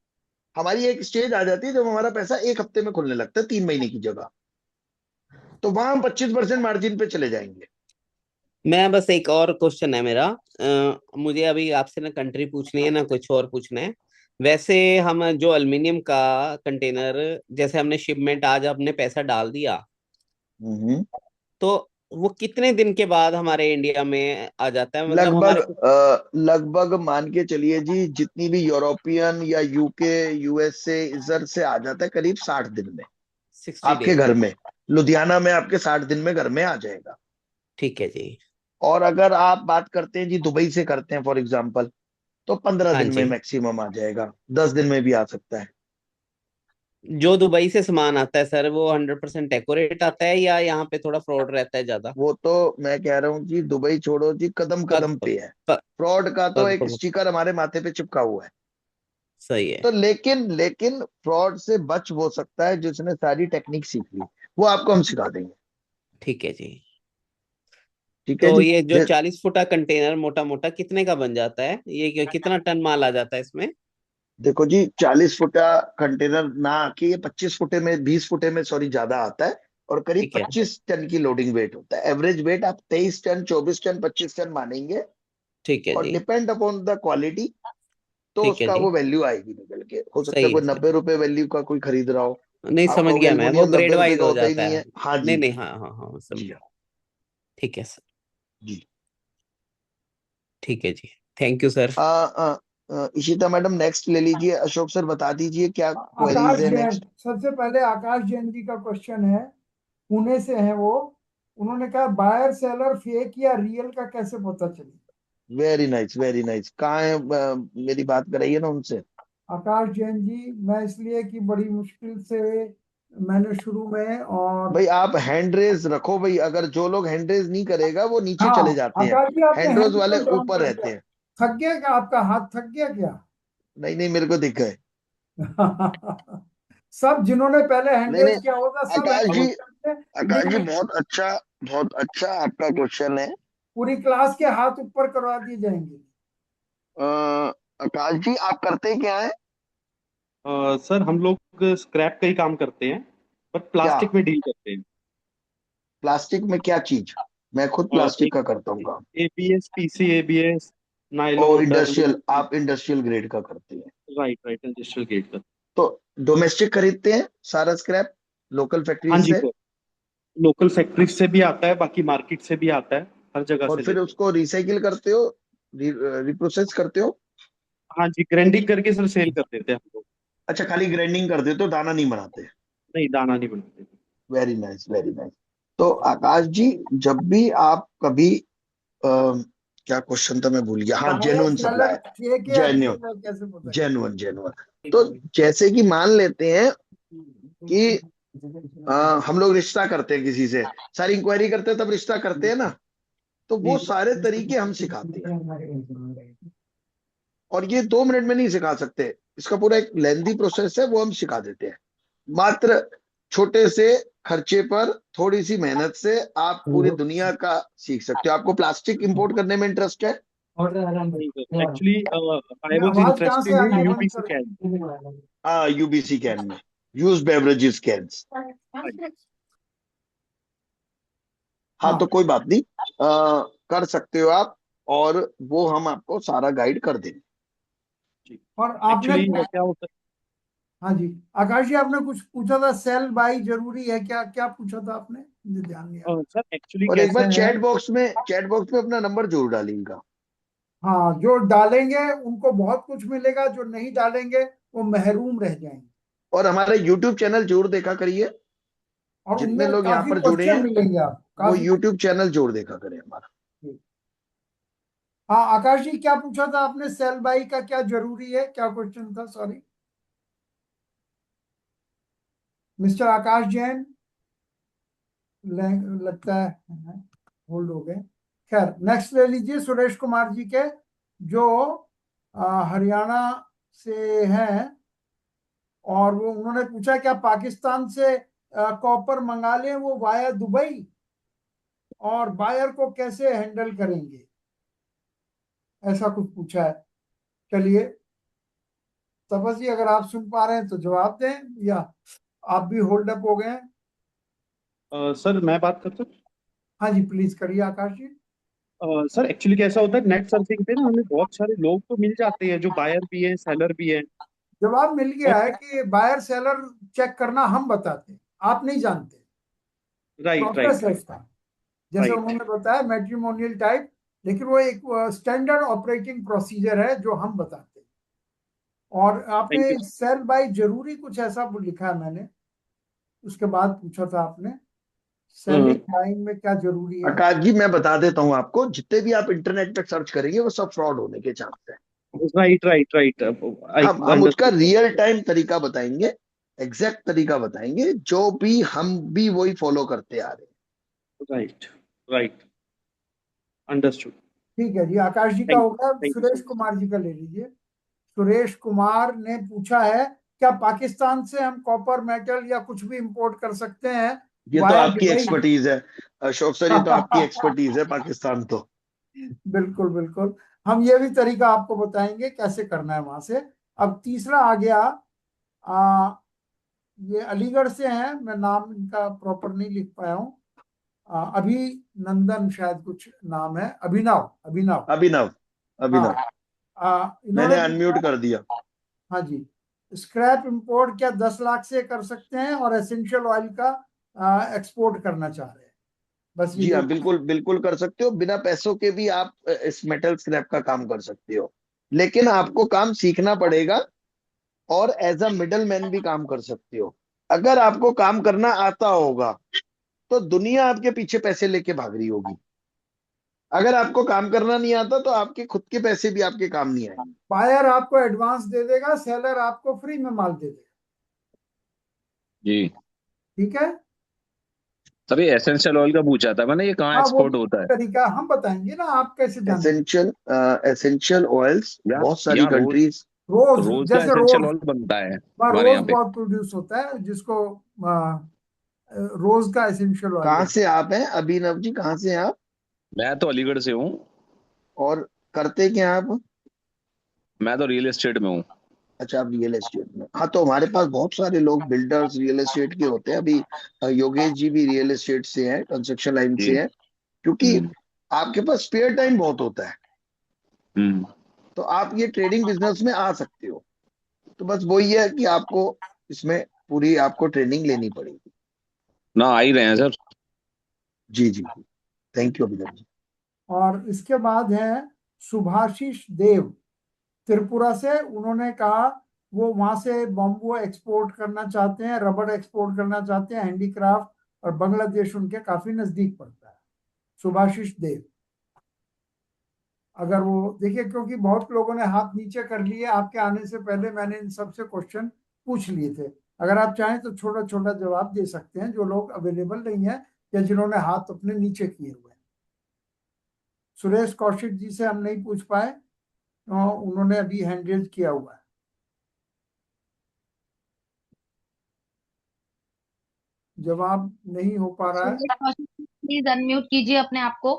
हमारी एक स्टेज आ जाती है जब हमारा पैसा 1 हफ्ते में खुलने लगता है, 3 महीने की जगह, तो वहां हम 25% मार्जिन पे चले जाएंगे। मैं बस, एक और क्वेश्चन है मेरा। मुझे अभी आपसे ना कंट्री पूछनी है ना कुछ और पूछना है। वैसे हम जो अल्मीनियम का कंटेनर, जैसे हमने शिपमेंट आज अपने पैसा डाल दिया, हम्म। तो वो कितने दिन के बाद हमारे इंडिया में आ जाता है, मतलब लगभग हमारे? लगभग मान के चलिए जी, जितनी भी यूरोपियन या यूके, यूएसए इधर से आ जाता है करीब 60 दिन में 60 डेज आपके में? घर में। लुधियाना में आपके 60 दिन में घर में आ जाएगा। ठीक है जी। और अगर आप बात करते हैं जी, दुबई से करते हैं फॉर एग्जांपल, तो पंद्रह हाँ दिन में जी। मैक्सिमम आ जाएगा, 10 दिन में भी आ सकता है। जो दुबई से सामान आता है सर, वो 100% एक्यूरेट आता है या यहाँ पे थोड़ा फ्रॉड रहता है ज्यादा? वो तो मैं कह रहा हूँ जी, दुबई छोड़ो जी, कदम पग कदम पे है। पग फ्रॉड का तो पग, एक पग। स्टिकर हमारे माथे पे चिपका हुआ है। सही है। तो लेकिन लेकिन फ्रॉड से बच वो सकता है जिसने सारी टेक्निक सीख ली, वो आपको हम सिखा देंगे। ठीक है जी। ठीक है तो जी। ये जो 40 फुटा कंटेनर मोटा मोटा कितने का बन जाता है, ये कितना टन माल आ जाता है इसमें? देखो जी, 40 फुटा कंटेनर ना आके ये 25 फुटे में, 20 फुटे में सॉरी ज्यादा आता है, और करीब ठीक है। 25 टन की लोडिंग वेट होता है। एवरेज वेट आप 23 टन, 24 टन, 25 टन मानेंगे। ठीक है और जी। डिपेंड अपॉन द क्वालिटी, तो ठीक है उसका जी। वो वैल्यू आएगी निकल के। हो सकता है सही कोई है सर। 90 रुपए वैल्यू का कोई खरीद रहा हो, नहीं, आप समझ कहोगे गया मैं, वो एल्युमिनियम ग्रेड 90 रुपए वाइज का हो होता ही जाता नहीं है। है। हाँ नहीं जी। नहीं, हाँ हाँ हाँ, जी समझा। हाँ। ठीक है सर। जी। ठीक है जी। Thank you sir. Ishita madam next ले लीजिए। अशोक सर बता दीजिए क्या आकाश क्वेरीज है जैन, नेक्स्ट। सबसे पहले आकाश जैन जी का क्वेश्चन है, पुणे से है वो। उन्होंने कहा बायर सेलर फेक या रियल का कैसे पता चले? Very nice, very nice. कहाँ है? मेरी बात कराइए ना उनसे। आकाश जैन जी, मैं इसलिए कि बड़ी मुश्किल से मैंने शुरू में और भाई आप हैंड रेज रखो भाई, अगर जो लोग हैंड रेज नहीं करेगा वो नीचे हाँ, चले जाते हैं। आकाश जी आपने हैंड रेज हैंड वाले क्यों डाउन ऊपर कर रहते दिया? हैं। थक गया क्या आपका हाथ, थक गया क्या? नहीं नहीं, मेरे को दिख गए। सब जिन्होंने पहले हैंड नहीं नहीं, रेज किया होगा सब आकाश हैंड जी, रेज आकाश दिख जी रहे। बहुत अच्छा, बहुत अच्छा आपका क्वेश्चन है। पूरी क्लास के हाथ ऊपर करवा दिए जाएंगे। अ, आकाश जी आप करते क्या है? सर हम लोग स्क्रैप का ही काम करते हैं, पर क्या प्लास्टिक में डील करते हैं। प्लास्टिक में क्या चीज? मैं खुद प्लास्टिक का करता हूँ काम। एबीएस, पीसी एबीएस, ओ नायलॉन, इंडस्ट्रियल, आप इंडस्ट्रियल ग्रेड का करते हैं? राइट राइट, इंडस्ट्रियल गेट का। तो डोमेस्टिक खरीदते हैं सारा स्क्रैप लोकल हाँ फैक्ट्रीज जी से, सर, लोकल फैक्ट्री से भी आता है, बाकी मार्केट से भी आता है, हर जगह और से फिर लेते हैं। उसको रिसाइकिल करते हो, रिप्रोसेस करते हो? हाँ जी, ग्राइंडिंग करके सर सेल कर देते हैं हम लोग। अच्छा, खाली ग्राइंडिंग कर देते हो, दाना नहीं बनाते? नहीं, दाना नहीं बनाते। Very nice, very nice. तो आकाश जी, जब भी आप कभी क्या क्वेश्चन था मैं भूल गया। हाँ, buyer genuine seller supply. Fake या जेन्युइन, रियल है कैसे पता चले? Genuine, genuine. तो जैसे कि मान लेते हैं कि अ, हम लोग रिश्ता करते हैं किसी से, सारी इंक्वायरी करते हैं तब रिश्ता करते हैं ना, तो वो सारे तरीके हम सिखाते हैं। और ये 2 मिनट में नहीं सिखा सकते, इसका पूरा एक लेंदी प्रोसेस है, वो हम सिखा देते हैं। मात्र छोटे से खर्चे पर, थोड़ी सी मेहनत से आप पूरी दुनिया का सीख सकते हो। आपको प्लास्टिक इंपोर्ट करने में इंटरेस्ट है? एक्चुअली आई वाज आवाज कहाँ से इंटरेस्टेड आ इन रही है, बंद यूबीसी करो। कैन। हाँ, यूबीसी कैन में, यूज बेवरेजेस कैंस। हाँ, तो हाँ, कोई बात नहीं, कर सकते हो आप, और वो हम आपको सारा गाइड कर देंगे। और आपने एक्चुअली क्या होता हाँ जी, आकाश जी आपने कुछ पूछा था, सेल बाई जरूरी है क्या, क्या पूछा था आपने, मुझे ध्यान नहीं आ है सर, एक्चुअली और एक कैसा बार है। चैट बॉक्स में अपना नंबर जरूर डालिएगा। रहा। हाँ, जो डालेंगे उनको बहुत कुछ मिलेगा, जो नहीं डालेंगे वो महरूम रह जाएंगे। और हमारा यूट्यूब चैनल जरूर देखा करिए। और जितने उनमें लोग यहाँ काफी पर जुड़े क्वेश्चन हैं, मिलेंगे आपको, वो काफी। यूट्यूब चैनल जरूर देखा करें हमारा। हाँ, आकाश जी क्या पूछा था आपने, सेल बाई का क्या जरूरी है, क्या क्वेश्चन था, सॉरी। मिस्टर आकाश जैन, लगता है होल्ड हो गए। खैर, नेक्स्ट ले लीजिए सुरेश कुमार जी के, जो हरियाणा से हैं। और वो उन्होंने पूछा क्या पाकिस्तान से कॉपर मंगा लें वो वाया दुबई, और बायर को कैसे हैंडल करेंगे, ऐसा कुछ पूछा है। चलिए तपस जी, अगर आप सुन पा रहे हैं तो जवाब दें, या आप भी होल्ड अप हो गए हैं। सर मैं बात करता हूँ। हाँ जी, प्लीज करिए आकाश जी। सर एक्चुअली कैसा होता है, नेट सर्फिंग पे ना हमें बहुत सारे लोग तो मिल जाते हैं जो बायर भी हैं, सेलर भी हैं। जवाब मिल और गया है कि बायर सेलर चेक करना हम बताते हैं, आप नहीं जानते, राइट राइट प्रोसेस है इसका। जैसे राइट। उन्होंने बताया मैट्रिमोनियल टाइप, लेकिन वो एक स्टैंडर्ड ऑपरेटिंग प्रोसीजर है जो हम बताते हैं। और आपने थैंक यू। सेल बाय जरूरी कुछ ऐसा लिखा है मैंने, उसके बाद पूछा था आपने सेलिंग बाइंग में क्या जरूरी है। आकाश जी, मैं बता देता हूँ आपको, जितने भी आप इंटरनेट पे सर्च करेंगे वो सब फ्रॉड होने के चांस है। राइट राइट राइट, आई हम उसका अंडरस्टूड। रियल टाइम तरीका बताएंगे, एग्जैक्ट तरीका बताएंगे, जो भी हम भी वही फॉलो करते आ रहे हैं। Right right, understood. ठीक है जी, आकाश जी का थैंक होगा। Thank you so Suresh much. Kumar ji का ले लीजिए। सुरेश कुमार ने पूछा है क्या पाकिस्तान से हम कॉपर मेटल या कुछ भी इंपोर्ट कर सकते हैं ये तो वाया आपकी दुबई। एक्सपर्टीज है अशोक सर, ये तो आपकी एक्सपर्टीज है, पाकिस्तान तो। बिल्कुल बिल्कुल, हम ये भी तरीका आपको बताएंगे कैसे करना है वहां से। अब तीसरा आ गया, आ, ये अलीगढ़ से हैं, मैं नाम इनका प्रॉपर नहीं लिख पाया हूँ। अभिनंदन शायद कुछ नाम है, अभिनव अभिनव। अभिनव, हाँ, अभिनव। इन्होंने मैंने पूछा। अनम्यूट कर दिया। हाँ जी, स्क्रैप इंपोर्ट क्या 10 लाख से कर सकते हैं, और एसेंशियल ऑयल का एक्सपोर्ट करना चाह रहे हैं, बस ये जी दो। हाँ, बिल्कुल बिल्कुल कर सकते हो, बिना पैसों के भी आप इस मेटल स्क्रैप का काम कर सकते हो। लेकिन आपको काम सीखना पड़ेगा, और एज अ मिडल मैन भी काम कर सकते हो। अगर आपको काम करना आता होगा तो दुनिया आपके पीछे पैसे लेके भाग रही होगी। अगर आपको काम करना नहीं आता तो आपके खुद के पैसे भी आपके काम नहीं आएंगे। बायर आपको एडवांस दे देगा, सेलर आपको फ्री में माल दे देगा। जी ठीक है। सर, ये एसेंशियल ऑयल का पूछा था मैंने, ये कहाँ हाँ, वो एक्सपोर्ट होता है? तरीका हम बताएंगे ना, आप कैसे जानेंगे। एसेंशियल एसेंशियल ऑयल्स यहाँ बहुत सारी यहाँ रोज कंट्रीज। रोज, रोज का जैसे एसेंशियल रोज, ऑयल बनता है वहाँ हमारे रोज यहाँ पे। बहुत प्रोड्यूस होता है, जिसको रोज का एसेंशियल ऑयल कहाँ है। से आप हैं अभिनव जी, कहाँ से हैं आप? मैं तो अलीगढ़ से हूँ। और करते क्या हैं आप? मैं तो रियल एस्टेट में हूँ। अच्छा, आप रियल एस्टेट में। हाँ, तो हमारे पास बहुत सारे लोग बिल्डर्स रियल एस्टेट के होते हैं अभी। योगेश जी भी रियल एस्टेट से हैं, कंस्ट्रक्शन लाइन जी। से हैं। क्योंकि हम्म। आपके पास स्पेयर टाइम बहुत होता है, हम्म। तो आप ये ट्रेडिंग बिजनेस में आ सकते हो। तो बस वही है कि आपको इसमें पूरी आपको ट्रेनिंग लेनी पड़ेगी। ना आ ही रहे हैं सर। जी जी, थैंक यू अभिनव जी। और इसके बाद है सुभाषिष देव, त्रिपुरा से। उन्होंने कहा वो वहां से बम्बू एक्सपोर्ट करना चाहते हैं, रबड़ एक्सपोर्ट करना चाहते हैं, हैंडीक्राफ्ट, और बांग्लादेश उनके काफी नजदीक पड़ता है। सुभाषिष देव, अगर वो देखिए, क्योंकि बहुत लोगों ने हाथ नीचे कर लिए आपके आने से पहले, मैंने इन सबसे क्वेश्चन पूछ लिए थे। अगर आप चाहें तो छोटा छोटा जवाब दे सकते हैं, जो लोग अवेलेबल नहीं है या जिन्होंने हाथ अपने नीचे किए हुए हैं। सुरेश कौशिक जी से हम नहीं पूछ पाए, तो उन्होंने अभी हैंड रेज किया हुआ है। जवाब नहीं हो पा रहा है। सुरेश कौशिक प्लीज अनम्यूट कीजिए अपने आप को।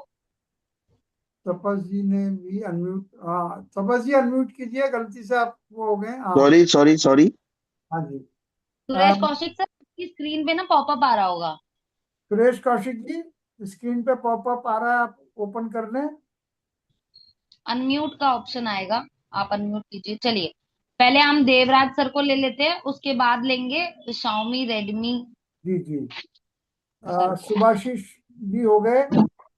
तपस जी ने भी अनम्यूट, हाँ तपस जी अनम्यूट कीजिए, गलती से आप वो हो गए। हाँ सॉरी सॉरी सॉरी। हाँ जी। सुरेश कौशिक सर की स्क्रीन पे ना पॉपअप आ रहा होगा। सुरेश कौशिक जी, स्क्रीन पे पॉपअप आ रहा है, आप ओपन कर लें। अनम्यूट का ऑप्शन आएगा, आप अनम्यूट कीजिए। चलिए, पहले हम देवराज सर को ले लेते हैं, उसके बाद लेंगे शाओमी रेडमी जी जी। सर को। सुभाषिश जी हो गए।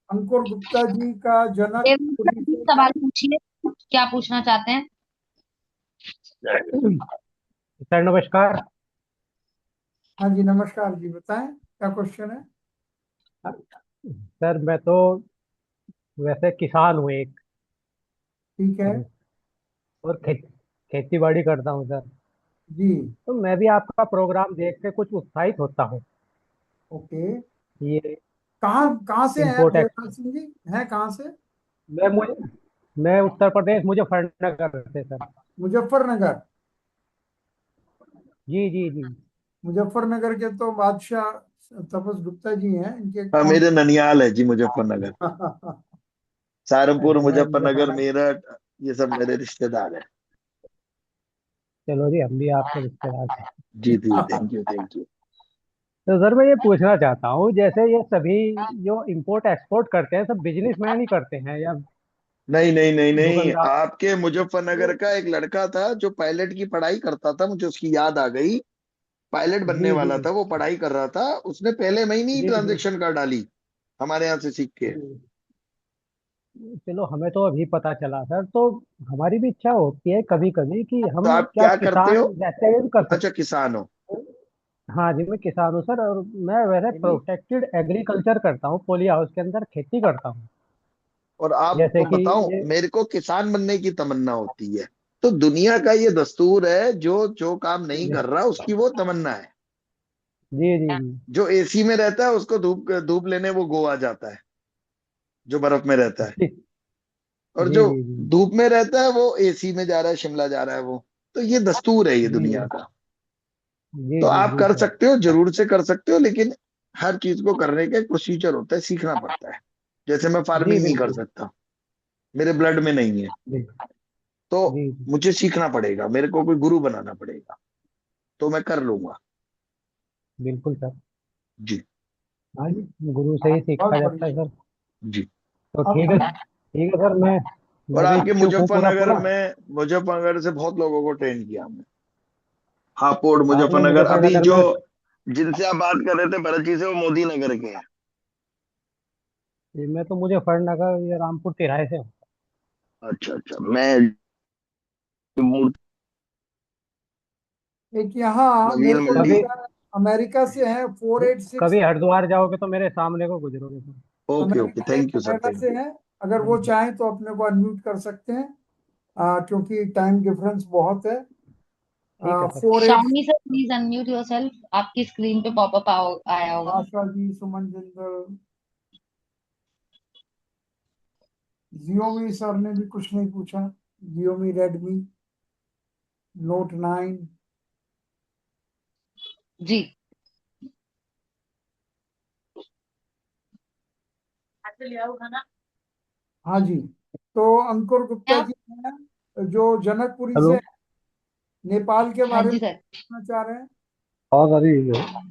अंकुर गुप्ता जी का देवराज जनकपुरी सर भी से है। सवाल पूछिए, क्या पूछना चाहते हैं। सर नमस्कार। हाँ जी नमस्कार जी, बताएं क्या क्वेश्चन है। सर मैं तो वैसे किसान हूँ एक, ठीक है। और खेती बाड़ी करता हूँ सर। जी। तो मैं भी आपका प्रोग्राम देख के कुछ उत्साहित होता हूँ। ओके। ये कहाँ कहाँ से हैं आप इम्पोर्ट देवराज एक्सपोर्ट। सिंह जी, हैं कहाँ से। मैं मुझे मैं उत्तर प्रदेश मुजफ्फरनगर से सर। मुजफ्फरनगर। जी जी जी। मुजफ्फरनगर के तो बादशाह तपस गुप्ता जी हैं, इनके हाँ, कौन। मेरे ननियाल है जी मुजफ्फरनगर। सहारनपुर, मैं मुजफ्फरनगर, मुजफ्फरनगर। मेरठ, ये सब मेरे रिश्तेदार हैं। चलो जी, हम भी आपके रिश्तेदार हैं। जी जी, थैंक यू थैंक यू। तो सर मैं ये पूछना चाहता हूँ, जैसे ये सभी जो इम्पोर्ट एक्सपोर्ट करते हैं सब बिजनेसमैन ही करते हैं या नहीं नहीं नहीं नहीं, दुकानदार? आपके मुजफ्फरनगर का एक लड़का था जो पायलट की पढ़ाई करता था, मुझे उसकी याद आ गई। पायलट बनने जी जी वाला था, वो पढ़ाई कर रहा था, उसने पहले महीने ही जी जी ट्रांजेक्शन कर डाली हमारे यहाँ से सीख के। जी। चलो, हमें तो अभी पता चला सर, तो हमारी भी इच्छा होती है कभी कभी कि तो हम आप क्या क्या करते किसान हो? रहते हुए भी कर अच्छा, सकते किसान हो। हैं। हाँ जी, मैं किसान हूँ सर, और मैं वैसे नहीं नहीं, प्रोटेक्टेड एग्रीकल्चर करता हूँ, पोली हाउस के अंदर खेती करता हूँ। और जैसे आपको कि बताऊं, ये मेरे को किसान बनने की तमन्ना होती है। तो दुनिया का ये दस्तूर है, जो जो काम नहीं ये- कर रहा उसकी वो तमन्ना है। जी जी जी जो एसी में रहता है उसको धूप धूप लेने वो गोवा जाता है, जो बर्फ में रहता है। जी और जी जो जी जी धूप में रहता है वो एसी में जा रहा है, शिमला जा रहा है वो। तो ये दस्तूर है ये जी दुनिया का। जी तो जी आप जी कर सर। सकते हो, जरूर से कर सकते हो, लेकिन हर चीज को करने का एक प्रोसीजर होता है, सीखना पड़ता है। जैसे मैं जी फार्मिंग नहीं कर बिल्कुल। सकता, मेरे ब्लड में नहीं है। जी तो जी जी मुझे सीखना पड़ेगा, मेरे को कोई गुरु बनाना पड़ेगा, तो मैं कर लूंगा। बिल्कुल सर। जी हाँ जी, गुरु से ही बहुत सीखा जाता है बढ़िया। सर। जी। तो अब ठीक है सर, मैं और मैं भी आपके इच्छुक हूँ पूरा मुजफ्फरनगर पूरा। में, मुजफ्फरनगर से बहुत लोगों को ट्रेन किया हमने। हापुड़, आपने मुजफ्फरनगर, अभी मुजफ्फरनगर जो में? जिनसे आप बात कर रहे थे भरत जी से, वो मोदी नगर के हैं। मैं तो मुजफ्फरनगर या रामपुर तिराहे से हूँ। अच्छा अच्छा, मैं मूर्ति एक यहाँ नवीन मेरे को मंडी। कभी लगता है अमेरिका से है, 486। कभी हरिद्वार जाओगे तो मेरे सामने को गुजरोगे सर। ओके ओके, अमेरिका या thank you sir, Canada thank से यू। है। अगर वो चाहें तो अपने को अनम्यूट कर सकते हैं, क्योंकि टाइम डिफरेंस बहुत है। ठीक है sir. 486। Xiaomi sir please unmute yourself, आपकी स्क्रीन पे पॉपअप आया होगा। आशा जी, सुमन जिंदल, जियोमी सर ने भी कुछ नहीं पूछा। Xiaomi Redmi note 9। जी। हाँ जी। तो अंकुर गुप्ता आप। जी हैं जो जनकपुरी से हेलो। हैं, नेपाल के हाँ बारे जी में सर। पूछना चाह रहे हैं। आवाज आ रही है? आ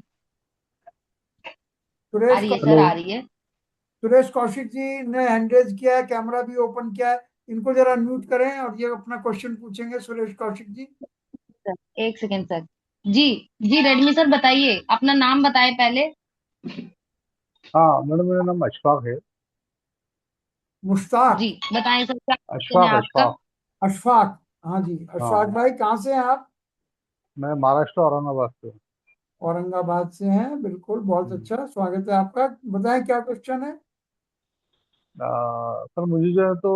सुरेश रही है कौशिक। Sir, hello. आ रही है। सुरेश कौशिक जी ने हैंड रेज किया है, कैमरा भी ओपन किया है। इनको जरा अनम्यूट करें और ये अपना क्वेश्चन पूछेंगे, सुरेश कौशिक जी। सर एक सेकेंड सर। जी। जी रेडमी सर बताइए, अपना नाम बताएं पहले। हाँ मैडम, मेरा नाम अशफाक है। मुश्ताक। जी बताएं सर, क्या क्वेश्चन है अशफाक आपका। अशफाक। अशफाक। हाँ जी अशफाक हाँ, भाई, कहाँ से हैं आप। मैं महाराष्ट्र औरंगाबाद से हूँ। औरंगाबाद से हैं, बिल्कुल, बहुत अच्छा स्वागत है आपका। बताएं क्या क्वेश्चन है। सर मुझे जो है तो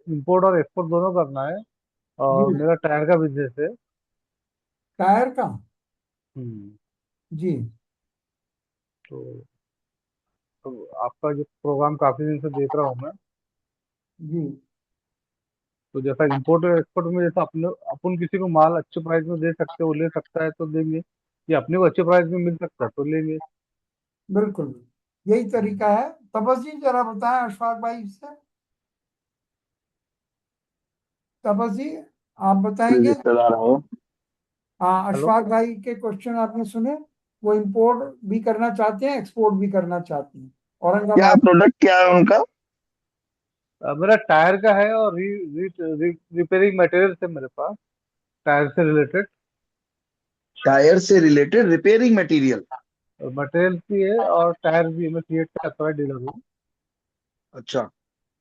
इम्पोर्ट और एक्सपोर्ट दोनों करना है, जी। और मेरा टायर का बिजनेस है। टायर का। हम्म, जी। तो, आपका जो प्रोग्राम काफी दिन से देख रहा हूँ मैं। जी। तो जैसा इम्पोर्ट और एक्सपोर्ट में, जैसा अपने अपन किसी को माल अच्छे प्राइस में दे सकते हो, ले सकता है तो देंगे। कि अपने को अच्छे प्राइस में मिल सकता है तो लेंगे। बिल्कुल यही तरीका है। तपस जी जरा बताएं अशफाक भाई से। तपस जी आप बताएंगे। रिश्तेदार हूँ। हाँ हेलो। अशफाक भाई के क्वेश्चन आपने सुने। वो इंपोर्ट भी करना चाहते हैं, एक्सपोर्ट भी करना चाहते हैं क्या औरंगाबाद। प्रोडक्ट क्या है उनका? मेरा टायर का है और रिपेयरिंग मटेरियल है मेरे पास, टायर से रिलेटेड। टायर से रिलेटेड रिपेयरिंग मटेरियल। मटेरियल भी है और टायर भी, मैं फिएट का अथॉराइज डीलर हूँ। अच्छा,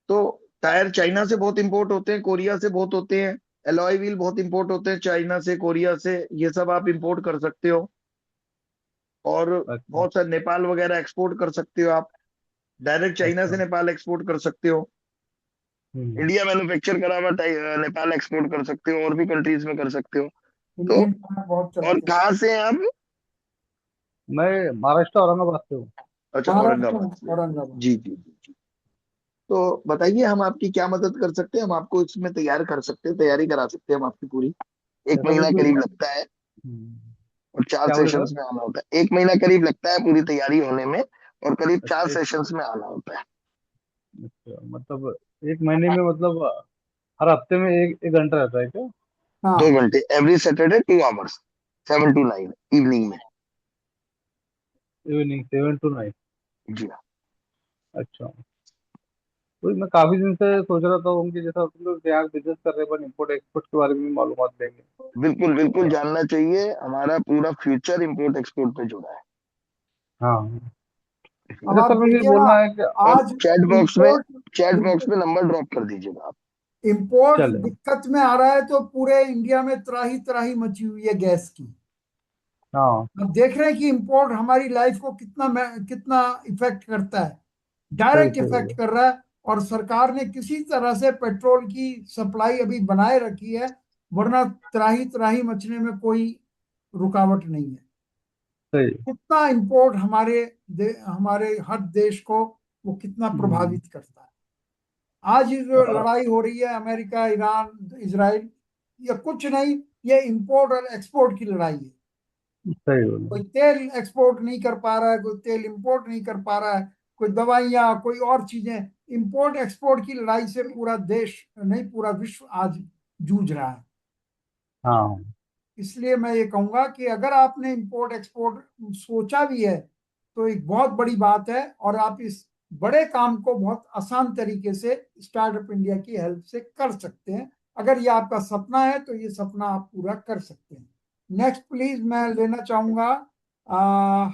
तो टायर चाइना से बहुत इंपोर्ट होते हैं, कोरिया से बहुत होते हैं। एलॉय व्हील बहुत इंपोर्ट होते हैं चाइना से, कोरिया से। ये सब आप इंपोर्ट कर सकते हो। और अच्छा। बहुत सारे नेपाल वगैरह एक्सपोर्ट कर सकते हो आप। डायरेक्ट चाइना से अच्छा। नेपाल एक्सपोर्ट कर सकते हो। हम्म। इंडिया मैन्युफैक्चर करा हुआ नेपाल एक्सपोर्ट कर सकते हो, और भी कंट्रीज में कर सकते हो। तो इंडियन टायर बहुत और चलते हैं। कहाँ से हैं आप? मैं महाराष्ट्र औरंगाबाद से हूँ। अच्छा, महाराष्ट्र औरंगाबाद में से। औरंगाबाद। जी जी जी जी। तो बताइए, हम आपकी क्या मदद कर सकते हैं? हम आपको इसमें तैयार कर सकते हैं, तैयारी करा सकते हैं हम आपकी पूरी। एक जैसा महीना मुझे करीब लगता है। हम्म, और चार क्या बोले सर? सेशंस में आना होता है। एक महीना करीब लगता है पूरी तैयारी होने में, और करीब चार अच्छा सेशंस में आना होता है। अच्छा, मतलब एक महीने में, मतलब हर हफ्ते में एक एक घंटा रहता है क्या? दो हाँ घंटे every Saturday 2 hours, 7 to 9 evening में। Evening 7 to 9। जी हाँ। अच्छा। तो मैं काफी दिन से सोच रहा था उनकी, जैसा तुम लोग यहाँ बिजनेस कर रहे हैं, इम्पोर्ट एक्सपोर्ट के बारे में मालूमात लेंगे। बिल्कुल बिल्कुल, तो जानना चाहिए। हमारा पूरा फ्यूचर इंपोर्ट एक्सपोर्ट पे जुड़ा है। हाँ। अब अच्छा आप सर, मुझे देखिए ना, बोलना है कि और आज इंपोर्ट चैट बॉक्स में नंबर ड्रॉप कर दीजिएगा आप। इंपोर्ट चले। दिक्कत में आ रहा है तो पूरे इंडिया में त्राही त्राही मची हुई है गैस की। हाँ। अब देख रहे हैं कि इंपोर्ट हमारी लाइफ को कितना इफेक्ट करता है। सही डायरेक्ट सही इफेक्ट है। कर रहा है। और सरकार ने किसी तरह से पेट्रोल की सप्लाई अभी बनाए रखी है, वरना त्राही त्राही मचने में कोई रुकावट नहीं है। सही। कितना इंपोर्ट हमारे हर देश को वो कितना हम्म। प्रभावित करता है। आज ये जो हाँ, लड़ाई हो रही है अमेरिका ईरान इजराइल, ये कुछ नहीं, ये इंपोर्ट और एक्सपोर्ट की लड़ाई है। सही बोला। कोई तेल एक्सपोर्ट नहीं कर पा रहा है, कोई तेल इंपोर्ट नहीं कर पा रहा है, कोई दवाइयाँ कोई और चीजें। इंपोर्ट एक्सपोर्ट की लड़ाई से पूरा देश नहीं, पूरा विश्व आज जूझ रहा है। हाँ। इसलिए मैं ये कहूंगा कि अगर आपने इंपोर्ट एक्सपोर्ट सोचा भी है तो एक बहुत बड़ी बात है, और आप इस बड़े काम को बहुत आसान तरीके से स्टार्टअप इंडिया की हेल्प से कर सकते हैं। अगर ये आपका सपना है तो ये सपना आप पूरा कर सकते हैं। नेक्स्ट प्लीज मैं लेना चाहूंगा। आ,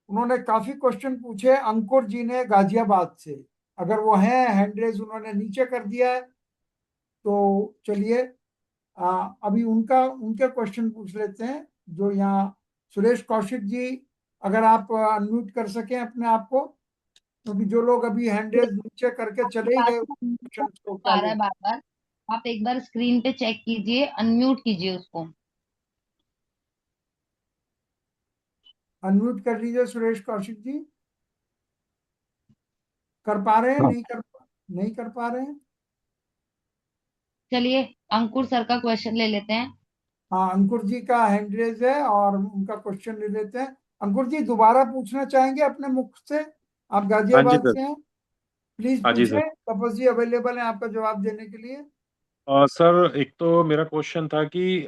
उन्होंने काफी क्वेश्चन पूछे अंकुर जी ने गाजियाबाद से। अगर वो हैं हैंड रेज उन्होंने नीचे कर दिया है, तो चलिए अभी उनका उनके क्वेश्चन पूछ लेते हैं जो यहाँ। सुरेश कौशिक जी, अगर आप अनम्यूट कर सकें अपने आप को, क्योंकि जो लोग अभी हैंड रेज नीचे करके चले ही बात गए हो क्वेश्चन को पा रहा पहले। है बार बार। आप एक बार स्क्रीन पे चेक कीजिए, अनम्यूट कीजिए उसको। अनम्यूट कर लीजिए सुरेश कौशिक जी। कर पा रहे हैं? हाँ। नहीं कर पा रहे हैं। चलिए अंकुर सर का क्वेश्चन ले लेते हैं। हाँ अंकुर जी का हैंड रेज है और उनका क्वेश्चन ले लेते हैं। अंकुर जी दोबारा पूछना चाहेंगे अपने मुख से? आप हाँ जी गाजियाबाद सर। से हैं, प्लीज हाँ जी सर। पूछें। तपस जी अवेलेबल है आपका जवाब देने के लिए। सर, एक तो मेरा क्वेश्चन था कि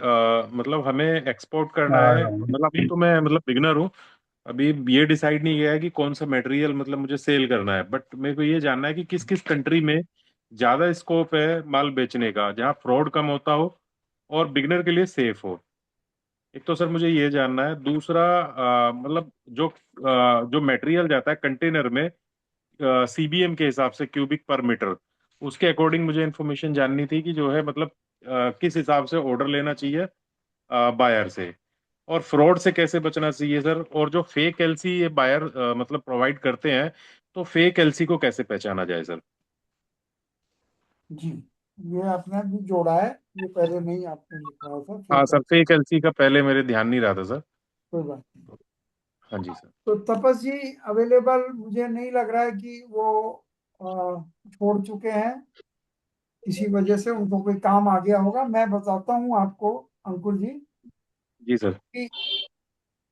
मतलब हमें एक्सपोर्ट करना है, हाँ। मतलब अभी तो मैं मतलब बिगनर हूँ। अभी ये डिसाइड नहीं किया है कि कौन सा मटेरियल मतलब मुझे सेल करना है, बट मेरे को ये जानना है कि किस किस कंट्री में ज़्यादा स्कोप है माल बेचने का, जहाँ फ्रॉड कम होता हो और बिगनर के लिए सेफ हो। एक तो सर मुझे ये जानना है। दूसरा, मतलब जो मटेरियल जाता है कंटेनर में, सीबीएम के हिसाब से, क्यूबिक पर मीटर, उसके अकॉर्डिंग मुझे इन्फॉर्मेशन जाननी थी कि जो है मतलब किस हिसाब से ऑर्डर लेना चाहिए बायर से, और फ्रॉड से कैसे बचना चाहिए सर, और जो फेक एलसी ये बायर मतलब प्रोवाइड करते हैं, तो फेक एलसी को कैसे पहचाना जाए सर। जी, ये आपने भी जोड़ा है, ये पहले नहीं आपने लिखा था हाँ फेक सर, है। फेक एलसी का पहले मेरे ध्यान नहीं रहा था सर। कोई बात नहीं। हाँ जी सर। तो तपस जी अवेलेबल मुझे नहीं लग रहा है कि वो छोड़ चुके हैं, किसी वजह से उनको कोई काम आ गया होगा। मैं बताता हूँ आपको अंकुर जी जी सर।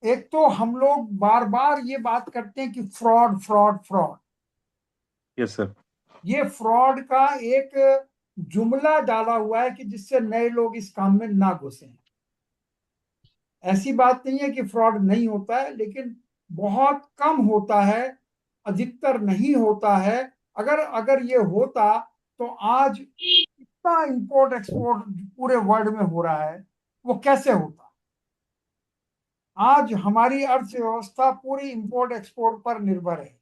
एक तो हम लोग बार बार ये बात करते हैं कि fraud fraud fraud, yes sir. ये फ्रॉड का एक जुमला डाला हुआ है कि जिससे नए लोग इस काम में ना घुसे। ऐसी बात नहीं है कि फ्रॉड नहीं होता है, लेकिन बहुत कम होता है, अधिकतर नहीं होता है। अगर अगर ये होता तो आज इतना इंपोर्ट एक्सपोर्ट पूरे वर्ल्ड में हो रहा है, वो कैसे होता? आज हमारी अर्थव्यवस्था पूरी इंपोर्ट एक्सपोर्ट पर निर्भर है।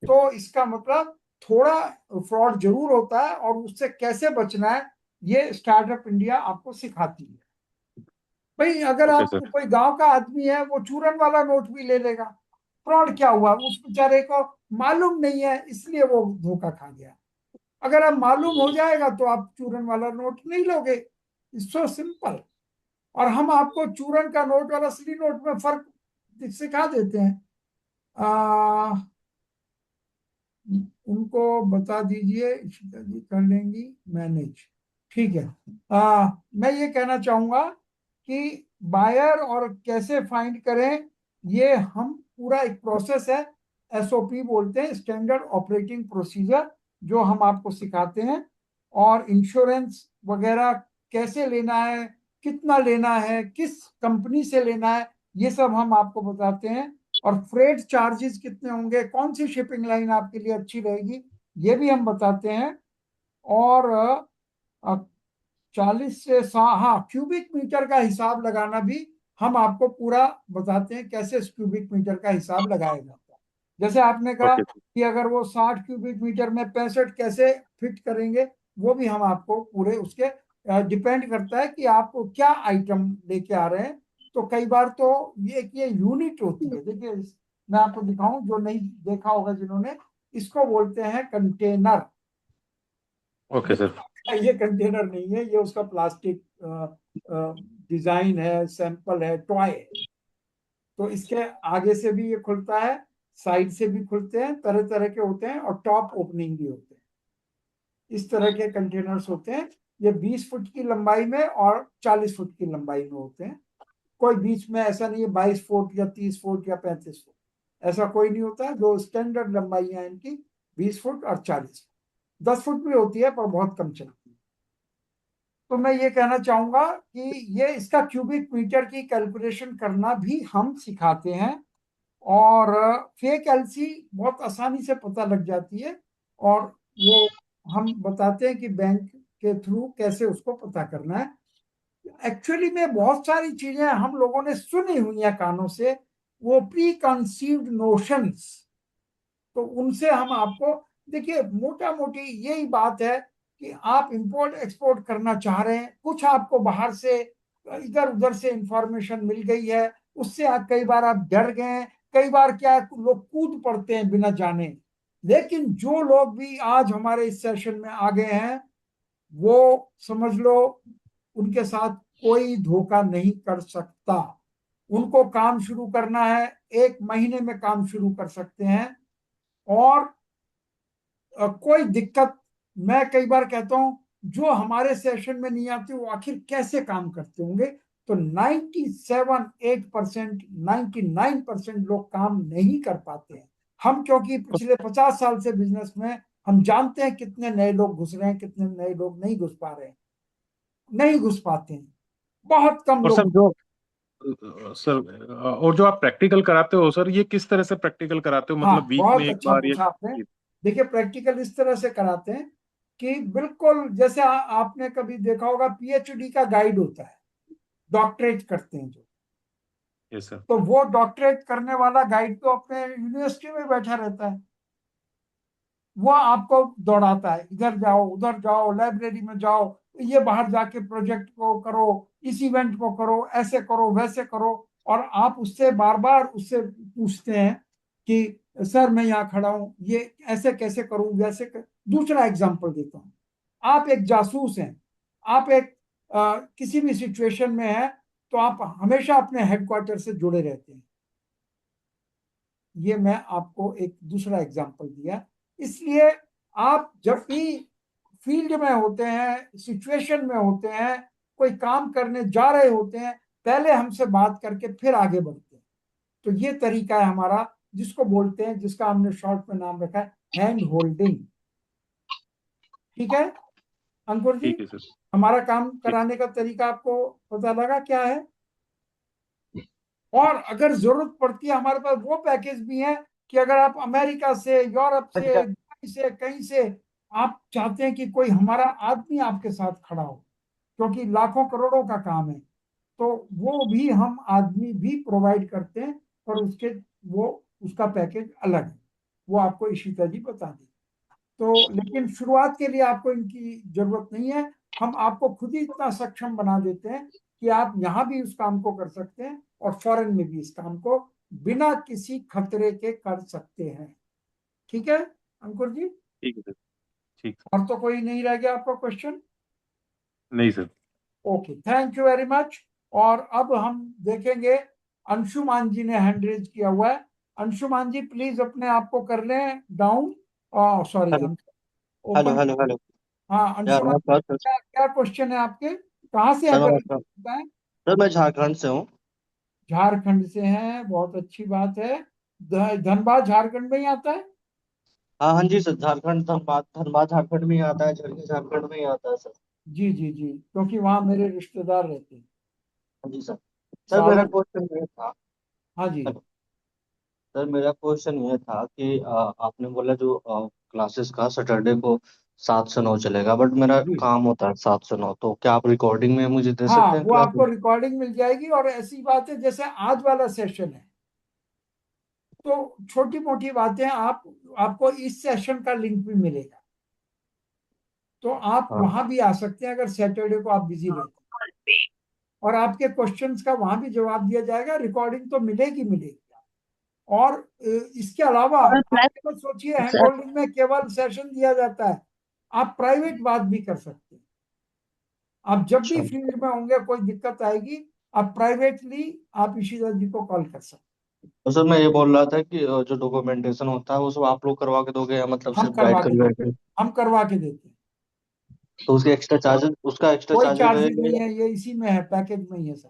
तो इसका मतलब थोड़ा फ्रॉड जरूर होता है, और उससे कैसे बचना है ये स्टार्टअप इंडिया आपको सिखाती है। भाई अगर ओके आप सर। कोई गांव का आदमी है, वो चूरन वाला नोट भी ले लेगा। फ्रॉड क्या हुआ? उस बेचारे को मालूम नहीं है, इसलिए वो धोखा खा गया। अगर आप मालूम हो जाएगा तो आप चूरन वाला नोट नहीं लोगे। It's so simple. और हम आपको चूरन का नोट और असली नोट में फर्क सिखा देते हैं। उनको बता दीजिए, इशिता जी कर लेंगी मैनेज। ठीक है। मैं ये कहना चाहूंगा कि बायर और कैसे फाइंड करें, ये हम पूरा एक प्रोसेस है, एसओपी बोलते हैं, स्टैंडर्ड ऑपरेटिंग प्रोसीजर, जो हम आपको सिखाते हैं। और इंश्योरेंस वगैरह कैसे लेना है, कितना लेना है, किस कंपनी से लेना है, ये सब हम आपको बताते हैं। और फ्रेट चार्जेस कितने होंगे, कौन सी शिपिंग लाइन आपके लिए अच्छी रहेगी, ये भी हम बताते हैं। और 40 से हाँ, क्यूबिक मीटर का हिसाब लगाना भी हम आपको पूरा बताते हैं, कैसे क्यूबिक मीटर का हिसाब लगाया जाता है। जैसे आपने कहा ओके कि अगर वो 60 क्यूबिक मीटर में 65 कैसे फिट करेंगे, वो भी हम आपको पूरे उसके डिपेंड करता है कि आप क्या आइटम लेके आ रहे हैं। तो कई बार तो ये यूनिट होती है। देखिए मैं आपको दिखाऊं, जो नहीं देखा होगा जिन्होंने, इसको बोलते हैं कंटेनर। Okay sir. ये कंटेनर नहीं है, ये उसका प्लास्टिक डिजाइन है, सैंपल है, टॉय है। तो इसके आगे से भी ये खुलता है, साइड से भी खुलते हैं, तरह तरह के होते हैं, और टॉप ओपनिंग भी होते हैं। इस तरह के कंटेनर्स होते हैं। ये 20 फुट की लंबाई में और 40 फुट की लंबाई में होते हैं। कोई बीच में ऐसा नहीं है 22 फुट या 30 फुट या 35 फुट, ऐसा कोई नहीं होता है। जो स्टैंडर्ड लंबाई है इनकी 20 फुट और 40 फुट। 10 फुट भी होती है पर बहुत कम चलती है। तो मैं ये कहना चाहूंगा कि ये इसका क्यूबिक मीटर की कैलकुलेशन करना भी हम सिखाते हैं। और फेक एलसी बहुत आसानी से पता लग जाती है, और वो हम बताते हैं कि बैंक के थ्रू कैसे उसको पता करना है। एक्चुअली में बहुत सारी चीजें हम लोगों ने सुनी हुई हैं कानों से, वो प्री कंसीव्ड नोशंस, तो उनसे हम आपको, देखिए मोटा मोटी यही बात है कि आप इंपोर्ट एक्सपोर्ट करना चाह रहे हैं, कुछ आपको बाहर से इधर उधर से इंफॉर्मेशन मिल गई है, उससे आप कई बार आप डर गए हैं, कई बार क्या लोग कूद पड़ते हैं बिना जाने। लेकिन जो लोग भी आज हमारे इस सेशन में आ गए हैं, वो समझ लो उनके साथ कोई धोखा नहीं कर सकता। उनको काम शुरू करना है, 1 महीने में काम शुरू कर सकते हैं। और कोई दिक्कत, मैं कई बार कहता हूं जो हमारे सेशन में नहीं आते वो आखिर कैसे काम करते होंगे। तो 97-8%, 99% लोग काम नहीं कर पाते हैं। हम क्योंकि पिछले 50 साल से बिजनेस में, हम जानते हैं कितने नए लोग घुस रहे हैं, कितने नए लोग नहीं घुस पा रहे हैं, नहीं घुस पाते हैं, बहुत कम और सर लोग। जो सर और जो आप प्रैक्टिकल कराते हो सर, ये किस तरह से प्रैक्टिकल कराते हो, हाँ, मतलब वीक में बहुत एक अच्छा बार या? पूछा आपने। देखिए प्रैक्टिकल इस तरह से कराते हैं कि बिल्कुल जैसे आपने कभी देखा होगा पीएचडी का गाइड होता है, डॉक्टरेट करते हैं जो, यस सर। तो वो डॉक्टरेट करने वाला गाइड तो अपने यूनिवर्सिटी में बैठा रहता है। वो आपको दौड़ाता है, इधर जाओ उधर जाओ, लाइब्रेरी में जाओ, ये बाहर जाके प्रोजेक्ट को करो, इस इवेंट को करो, ऐसे करो वैसे करो। और आप उससे बार बार उससे पूछते हैं कि सर मैं यहाँ खड़ा हूँ, ये ऐसे कैसे करूँ, वैसे दूसरा एग्जाम्पल देता हूँ। आप एक जासूस हैं, आप एक किसी भी सिचुएशन में हैं, तो आप हमेशा अपने हेडक्वार्टर से जुड़े रहते हैं। ये मैं आपको एक दूसरा एग्जांपल दिया। इसलिए आप जब भी फील्ड में होते हैं, सिचुएशन में होते हैं, कोई काम करने जा रहे होते हैं, पहले हमसे बात करके फिर आगे बढ़ते हैं। तो ये तरीका है हमारा, जिसको बोलते हैं, जिसका हमने शॉर्ट में नाम रखा है हैंड होल्डिंग। ठीक है अंकुर जी, ठीक है सर। हमारा काम ठीक। कराने का तरीका आपको पता लगा क्या है? और अगर जरूरत पड़ती है, हमारे पास वो पैकेज भी है कि अगर आप अमेरिका से, यूरोप से, दुबई से, कहीं से आप चाहते हैं कि कोई हमारा आदमी आपके साथ खड़ा हो, क्योंकि लाखों करोड़ों का काम है, तो वो भी हम आदमी भी प्रोवाइड करते हैं, और उसके वो उसका पैकेज अलग है, वो आपको इशिता जी बता दें। तो लेकिन शुरुआत के लिए आपको इनकी जरूरत नहीं है, हम आपको खुद ही इतना सक्षम बना देते हैं कि आप यहाँ भी उस काम को कर सकते हैं और फॉरेन में भी इस काम को बिना किसी खतरे के कर सकते हैं। ठीक है अंकुर जी? ठीक है सर। ठीक सर। और तो कोई नहीं रह गया आपका क्वेश्चन? नहीं sir. Okay, thank you very much. और अब हम देखेंगे, अंशुमान जी ने हैंड रेज किया हुआ है। अंशुमान जी प्लीज अपने आप को कर लें down, sorry hello hello open. Hello hello. हाँ यार अंशुमान जी, नमस्कार सर। क्या क्या क्वेश्चन है आपके? कहाँ से सर हैं पहले नमस्कार बताएं। सर, मैं झारखंड से हूँ। झारखंड से हैं, बहुत अच्छी बात है। धनबाद झारखंड में ही आता है? हाँ हाँ जी सर, झारखंड धनबाद धनबाद झारखंड में ही आता है, झरखे झारखंड में ही आता है सर। जी जी जी, क्योंकि वहाँ मेरे रिश्तेदार रहते हैं। हाँ जी सर। सर मेरा सालों। क्वेश्चन ये था। हाँ जी। हेलो। सर मेरा क्वेश्चन ये था कि आपने बोला जो क्लासेस का सैटरडे को 7 से 9 चलेगा, बट मेरा जी काम होता है 7 से 9, तो क्या आप रिकॉर्डिंग में मुझे दे हाँ, सकते हैं वो आपको क्लासेस? रिकॉर्डिंग मिल जाएगी, और ऐसी बात है जैसे आज वाला सेशन है, तो छोटी मोटी बातें आपको इस सेशन का लिंक भी मिलेगा, तो आप हाँ। वहां भी आ सकते हैं अगर सैटरडे को आप बिजी रहते हैं, और आपके क्वेश्चंस का वहां भी जवाब दिया जाएगा, रिकॉर्डिंग तो मिलेगी मिलेगी। और इसके अलावा आप केवल सोचिए, हैंड सर होल्डिंग में केवल सेशन दिया जाता है, आप प्राइवेट बात भी कर सकते हैं। आप जब भी अच्छा। फील्ड में होंगे, कोई दिक्कत आएगी, आप प्राइवेटली आप इशिता जी को कॉल कर सकते तो सर मैं ये बोल रहा था कि जो डॉक्यूमेंटेशन होता है वो सब आप लोग करवा के दोगे, या मतलब हैं। हम सिर्फ करवा गाइड के कर देते हैं, हम करवा के देते हैं। तो उसके एक्स्ट्रा चार्जेस, उसका एक्स्ट्रा कोई चार्जेस चार्जेस रहेगा नहीं या है, ये इसी में है, पैकेज में ही है सर।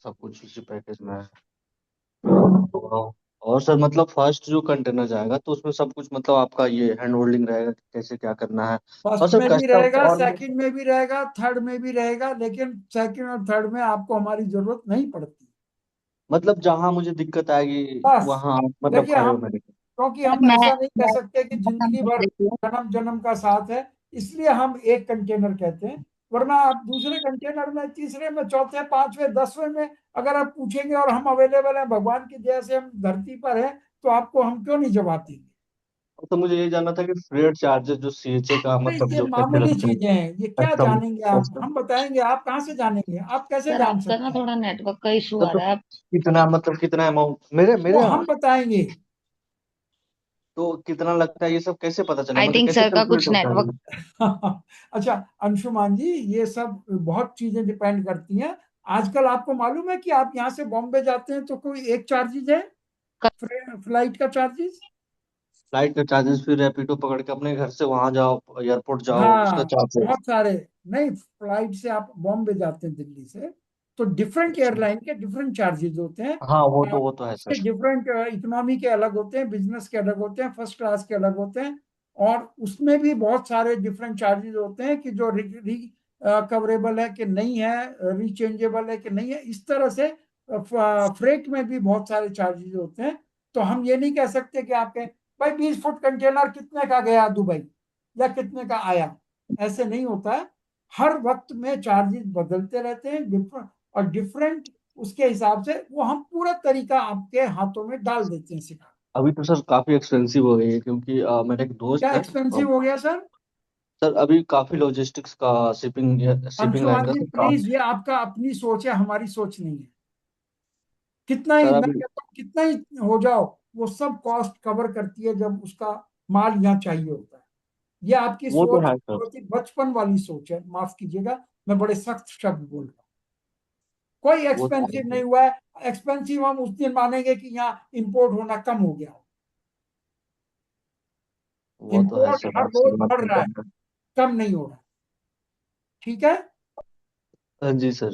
सब कुछ उसी पैकेज में है? और सर मतलब फर्स्ट जो कंटेनर जाएगा तो उसमें सब कुछ मतलब आपका ये हैंड होल्डिंग रहेगा कि कैसे क्या करना है? और फर्स्ट सर में भी कस्टम रहेगा, और सेकंड में भी रहेगा, थर्ड में भी रहेगा, लेकिन सेकंड और थर्ड में आपको हमारी जरूरत नहीं पड़ती। मतलब जहां मुझे दिक्कत आएगी बस वहां आप मतलब देखिए, खड़े हो हम मेरे? क्योंकि सर हम ऐसा नहीं कह मैं सकते कि जिंदगी भर देती हूँ। जन्म जन्म का साथ है, इसलिए हम एक कंटेनर कहते हैं। वरना आप दूसरे कंटेनर में, तीसरे में, चौथे, पांचवें, 10वें में अगर आप पूछेंगे और हम अवेलेबल हैं, भगवान की दया से हम धरती पर हैं, तो आपको हम क्यों नहीं जवाब देंगे? तो मुझे ये जानना था कि फ्रेट चार्जेस जो सीएचए का नहीं, मतलब ये जो पैसे मामूली लगते हैं, चीजें हैं, ये क्या कस्टम जानेंगे आप? कस्टम हम बताएंगे, आप कहाँ से जानेंगे? आप कैसे सर जान आपका ना सकते हैं? थोड़ा नेटवर्क का इशू आ तो रहा है। कितना मतलब कितना अमाउंट मेरे वो मेरे यहाँ? हम बताएंगे। तो कितना लगता है ये सब कैसे पता चला, आई मतलब थिंक कैसे सर का कैलकुलेट कुछ होता है नेटवर्क। ये? अच्छा अंशुमान जी, ये सब बहुत चीजें डिपेंड करती हैं। आजकल आपको मालूम है कि आप यहाँ से बॉम्बे जाते हैं तो कोई एक चार्जेज है, फ्लाइट का चार्जेस। फ्लाइट का चार्जेस, फिर रैपिडो पकड़ के अपने घर से वहां जाओ, एयरपोर्ट जाओ, उसका हाँ, चार्जेस। बहुत सारे। नहीं, फ्लाइट से आप बॉम्बे जाते हैं दिल्ली से, तो डिफरेंट अच्छा। एयरलाइन के डिफरेंट चार्जेस होते हैं। हाँ वो तो है उसके सर। डिफरेंट, इकोनॉमी के अलग होते हैं, बिजनेस के अलग होते हैं, फर्स्ट क्लास के अलग होते हैं, और उसमें भी बहुत सारे डिफरेंट चार्जेस होते हैं कि जो कवरेबल है कि नहीं है, रिचेंजेबल है कि नहीं है, इस तरह से फ्रेट में भी बहुत सारे चार्जेस होते हैं। तो हम ये नहीं कह सकते कि आपके भाई 20 फुट कंटेनर कितने का गया दुबई, या कितने का आया, ऐसे नहीं होता है। हर वक्त में चार्जेस बदलते रहते हैं, डिफरेंट और डिफरेंट, उसके हिसाब से वो हम पूरा तरीका आपके हाथों में डाल देते हैं सिखा। अभी तो सर काफी एक्सपेंसिव हो गई है, क्योंकि मेरा एक दोस्त क्या है। एक्सपेंसिव हो गया सर? सर अभी काफी लॉजिस्टिक्स का, शिपिंग शिपिंग लाइन अंशुमान का जी सर प्लीज, ये आपका अपनी सोच है, हमारी सोच नहीं है। कितना ही सर मैं अभी कहता हूँ, कितना ही हो जाओ, वो सब कॉस्ट कवर करती है जब उसका माल यहाँ चाहिए होता है। ये आपकी वो तो सोच है सर। बहुत ही बचपन वाली सोच है, माफ कीजिएगा, मैं बड़े सख्त शब्द बोल रहा हूँ। कोई वो तो है एक्सपेंसिव सर। नहीं हुआ है। एक्सपेंसिव हम उस दिन मानेंगे कि यहाँ इंपोर्ट होना कम हो गया हो। वो तो है इंपोर्ट सर, हर आप रोज सही बात बढ़ कर रहा है, रहे हैं। कम नहीं हो रहा। ठीक है? हाँ जी सर।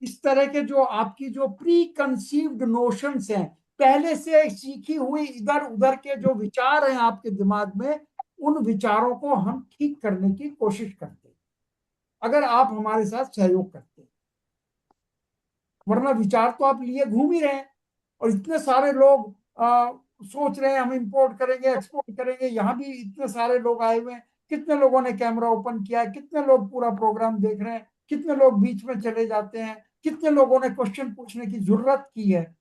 इस तरह के जो आपकी जो प्री कंसीव्ड नोशंस हैं, पहले से सीखी हुई इधर उधर के जो विचार हैं आपके दिमाग में, उन विचारों को हम ठीक करने की कोशिश करते हैं अगर आप हमारे साथ सहयोग करते हैं। वरना विचार तो आप लिए घूम ही रहे हैं, और इतने सारे लोग सोच रहे हैं हम इंपोर्ट करेंगे एक्सपोर्ट करेंगे। यहाँ भी इतने सारे लोग आए हुए हैं, कितने लोगों ने कैमरा ओपन किया है, कितने लोग पूरा प्रोग्राम देख रहे हैं, कितने लोग बीच में चले जाते हैं, कितने लोगों ने क्वेश्चन पूछने की जरूरत की है।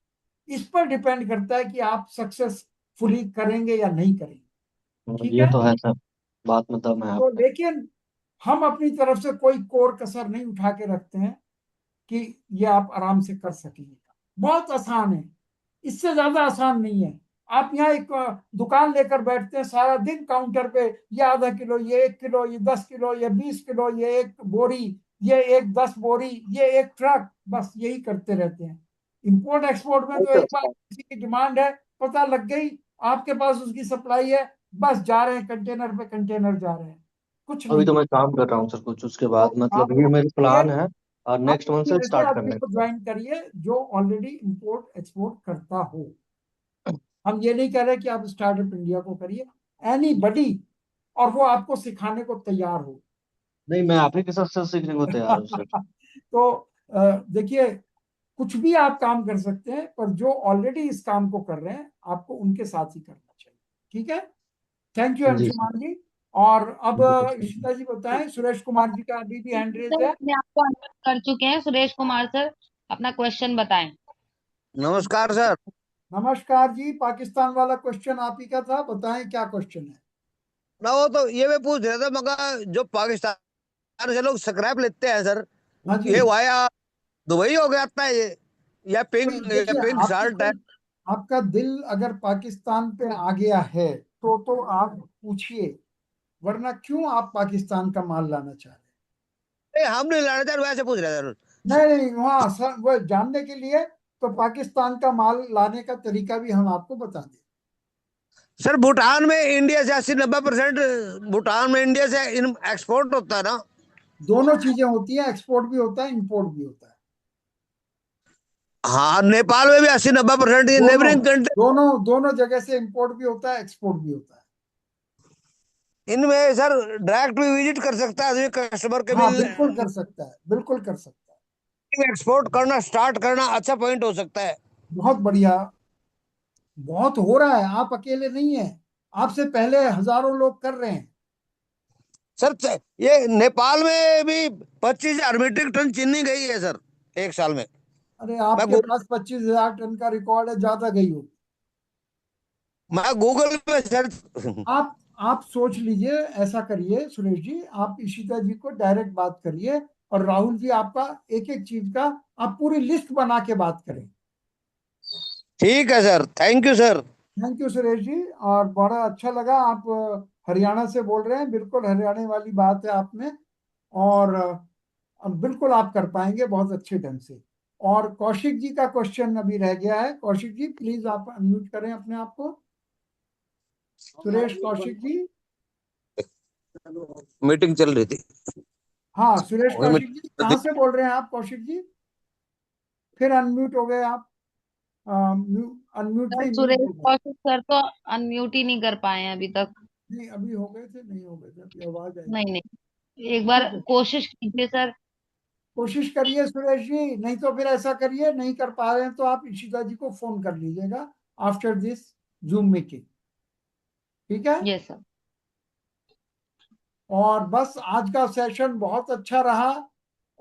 इस पर डिपेंड करता है कि आप सक्सेसफुली करेंगे या नहीं करेंगे। ठीक ये है, तो है सर, बात मतलब है तो आपने। लेकिन हम अपनी तरफ से कोई कोर कसर नहीं उठा के रखते हैं कि ये आप आराम से कर सकेंगे। बहुत आसान है, इससे ज्यादा आसान नहीं है। आप यहाँ एक दुकान लेकर बैठते हैं, सारा दिन काउंटर पे ये आधा किलो, ये 1 किलो, ये 10 किलो, ये 20 किलो, ये एक बोरी, ये एक 10 बोरी, ये एक ट्रक, बस यही करते रहते हैं। इंपोर्ट एक्सपोर्ट में तो एक बार किसी की डिमांड है, पता लग गई, आपके पास उसकी सप्लाई है, बस जा रहे हैं, कंटेनर पे कंटेनर जा रहे हैं, कुछ अभी नहीं तो है। मैं काम कर रहा हूँ सर कुछ, उसके तो बाद मतलब आप ये मेरे ये प्लान है और आप नेक्स्ट मंथ उसी से ऐसे स्टार्ट आदमी करने को का। ज्वाइन करिए जो ऑलरेडी इंपोर्ट एक्सपोर्ट करता हो। हम ये नहीं कह रहे कि आप स्टार्टअप इंडिया को करिए, एनी बडी, और वो आपको सिखाने को तैयार हो। नहीं, मैं आप ही के साथ सर सीखने को तैयार हूँ सर। तो देखिए, कुछ भी आप काम कर सकते हैं, पर जो ऑलरेडी इस काम को कर रहे हैं आपको उनके साथ ही करना चाहिए। ठीक है, थैंक यू जी सर। अंशुमान जी। और अब जी सर। इशिता जी बताएं, सुरेश कुमार जी का अभी भी हैंड रेज सर है। अपने आप को अनम्यूट कर चुके हैं सुरेश कुमार सर, अपना क्वेश्चन बताएं। नमस्कार सर। नमस्कार जी, पाकिस्तान वाला क्वेश्चन आप ही का था, बताएं क्या क्वेश्चन है। ना वो तो ये मैं पूछ रहा था मगर जो पाकिस्तान से लोग स्क्रैप लेते हैं सर, हाँ जी, ये वाया दुबई हो गया था ये, तो या देखिए, पिंक शर्ट है। आपका दिल अगर पाकिस्तान पे आ गया है तो आप पूछिए, वरना क्यों आप पाकिस्तान का माल लाना चाह रहे हम नहीं लाने थे, वैसे पूछ रहे थे। हैं। नहीं नहीं, वहाँ वो जानने के लिए तो पाकिस्तान का माल लाने का तरीका भी हम आपको बता दें। सर भूटान में इंडिया से 80-90% भूटान में इंडिया से एक्सपोर्ट होता है ना। दोनों चीजें होती हैं, एक्सपोर्ट भी होता है, इंपोर्ट भी होता है। हाँ, नेपाल में भी 80-90% दोनों नेबरिंग कंट्री। दोनों दोनों जगह से इंपोर्ट भी होता है, एक्सपोर्ट भी होता है। इनमें सर डायरेक्ट भी विजिट कर सकता है आदमी, कस्टमर के हाँ भी। बिल्कुल कर सकता है, बिल्कुल कर सकता है। एक्सपोर्ट करना स्टार्ट करना अच्छा पॉइंट हो सकता है। बहुत बढ़िया, बहुत हो रहा है, आप अकेले नहीं हैं, आपसे पहले हजारों लोग कर रहे हैं। सर ये नेपाल में भी 25,000 मीट्रिक टन चीनी गई है सर, एक साल में। अरे मैं आपके पास 25,000 टन का रिकॉर्ड है, ज्यादा गई हो। मैं गूगल पे सर्च। आप सोच लीजिए, ऐसा करिए सुरेश जी, आप इशिता जी को डायरेक्ट बात करिए, और राहुल जी आपका एक एक चीज का आप पूरी लिस्ट बना के बात करें। ठीक है sir, thank you sir. Thank you Suresh ji, और बड़ा अच्छा लगा। आप हरियाणा से बोल रहे हैं, बिल्कुल हरियाणा वाली बात है आप में, और बिल्कुल आप कर पाएंगे बहुत अच्छे ढंग से। और कौशिक जी का क्वेश्चन अभी रह गया है। कौशिक जी प्लीज आप अनम्यूट करें अपने आप को। सुरेश कौशिक जी। मीटिंग चल रही थी। हाँ सुरेश वही कौशिक जी, मीटिंग। कहाँ से बोल रहे हैं आप कौशिक जी? फिर अनम्यूट हो गए आप। अनम्यूट सर नहीं, म्यूट सुरेश हो गए। कौशिक सर तो अनम्यूट ही नहीं कर पाए हैं अभी तक। नहीं अभी हो गए थे, नहीं हो गए थे, अभी आवाज आई। नहीं नहीं, एक बार ठीक है, कोशिश कीजिए सर। कोशिश करिए सुरेश जी, नहीं तो फिर ऐसा करिए, नहीं कर पा रहे हैं तो आप इशिता जी को फोन कर लीजिएगा आफ्टर दिस जूम मीटिंग। ठीक है, यस सर। और बस आज का सेशन बहुत अच्छा रहा,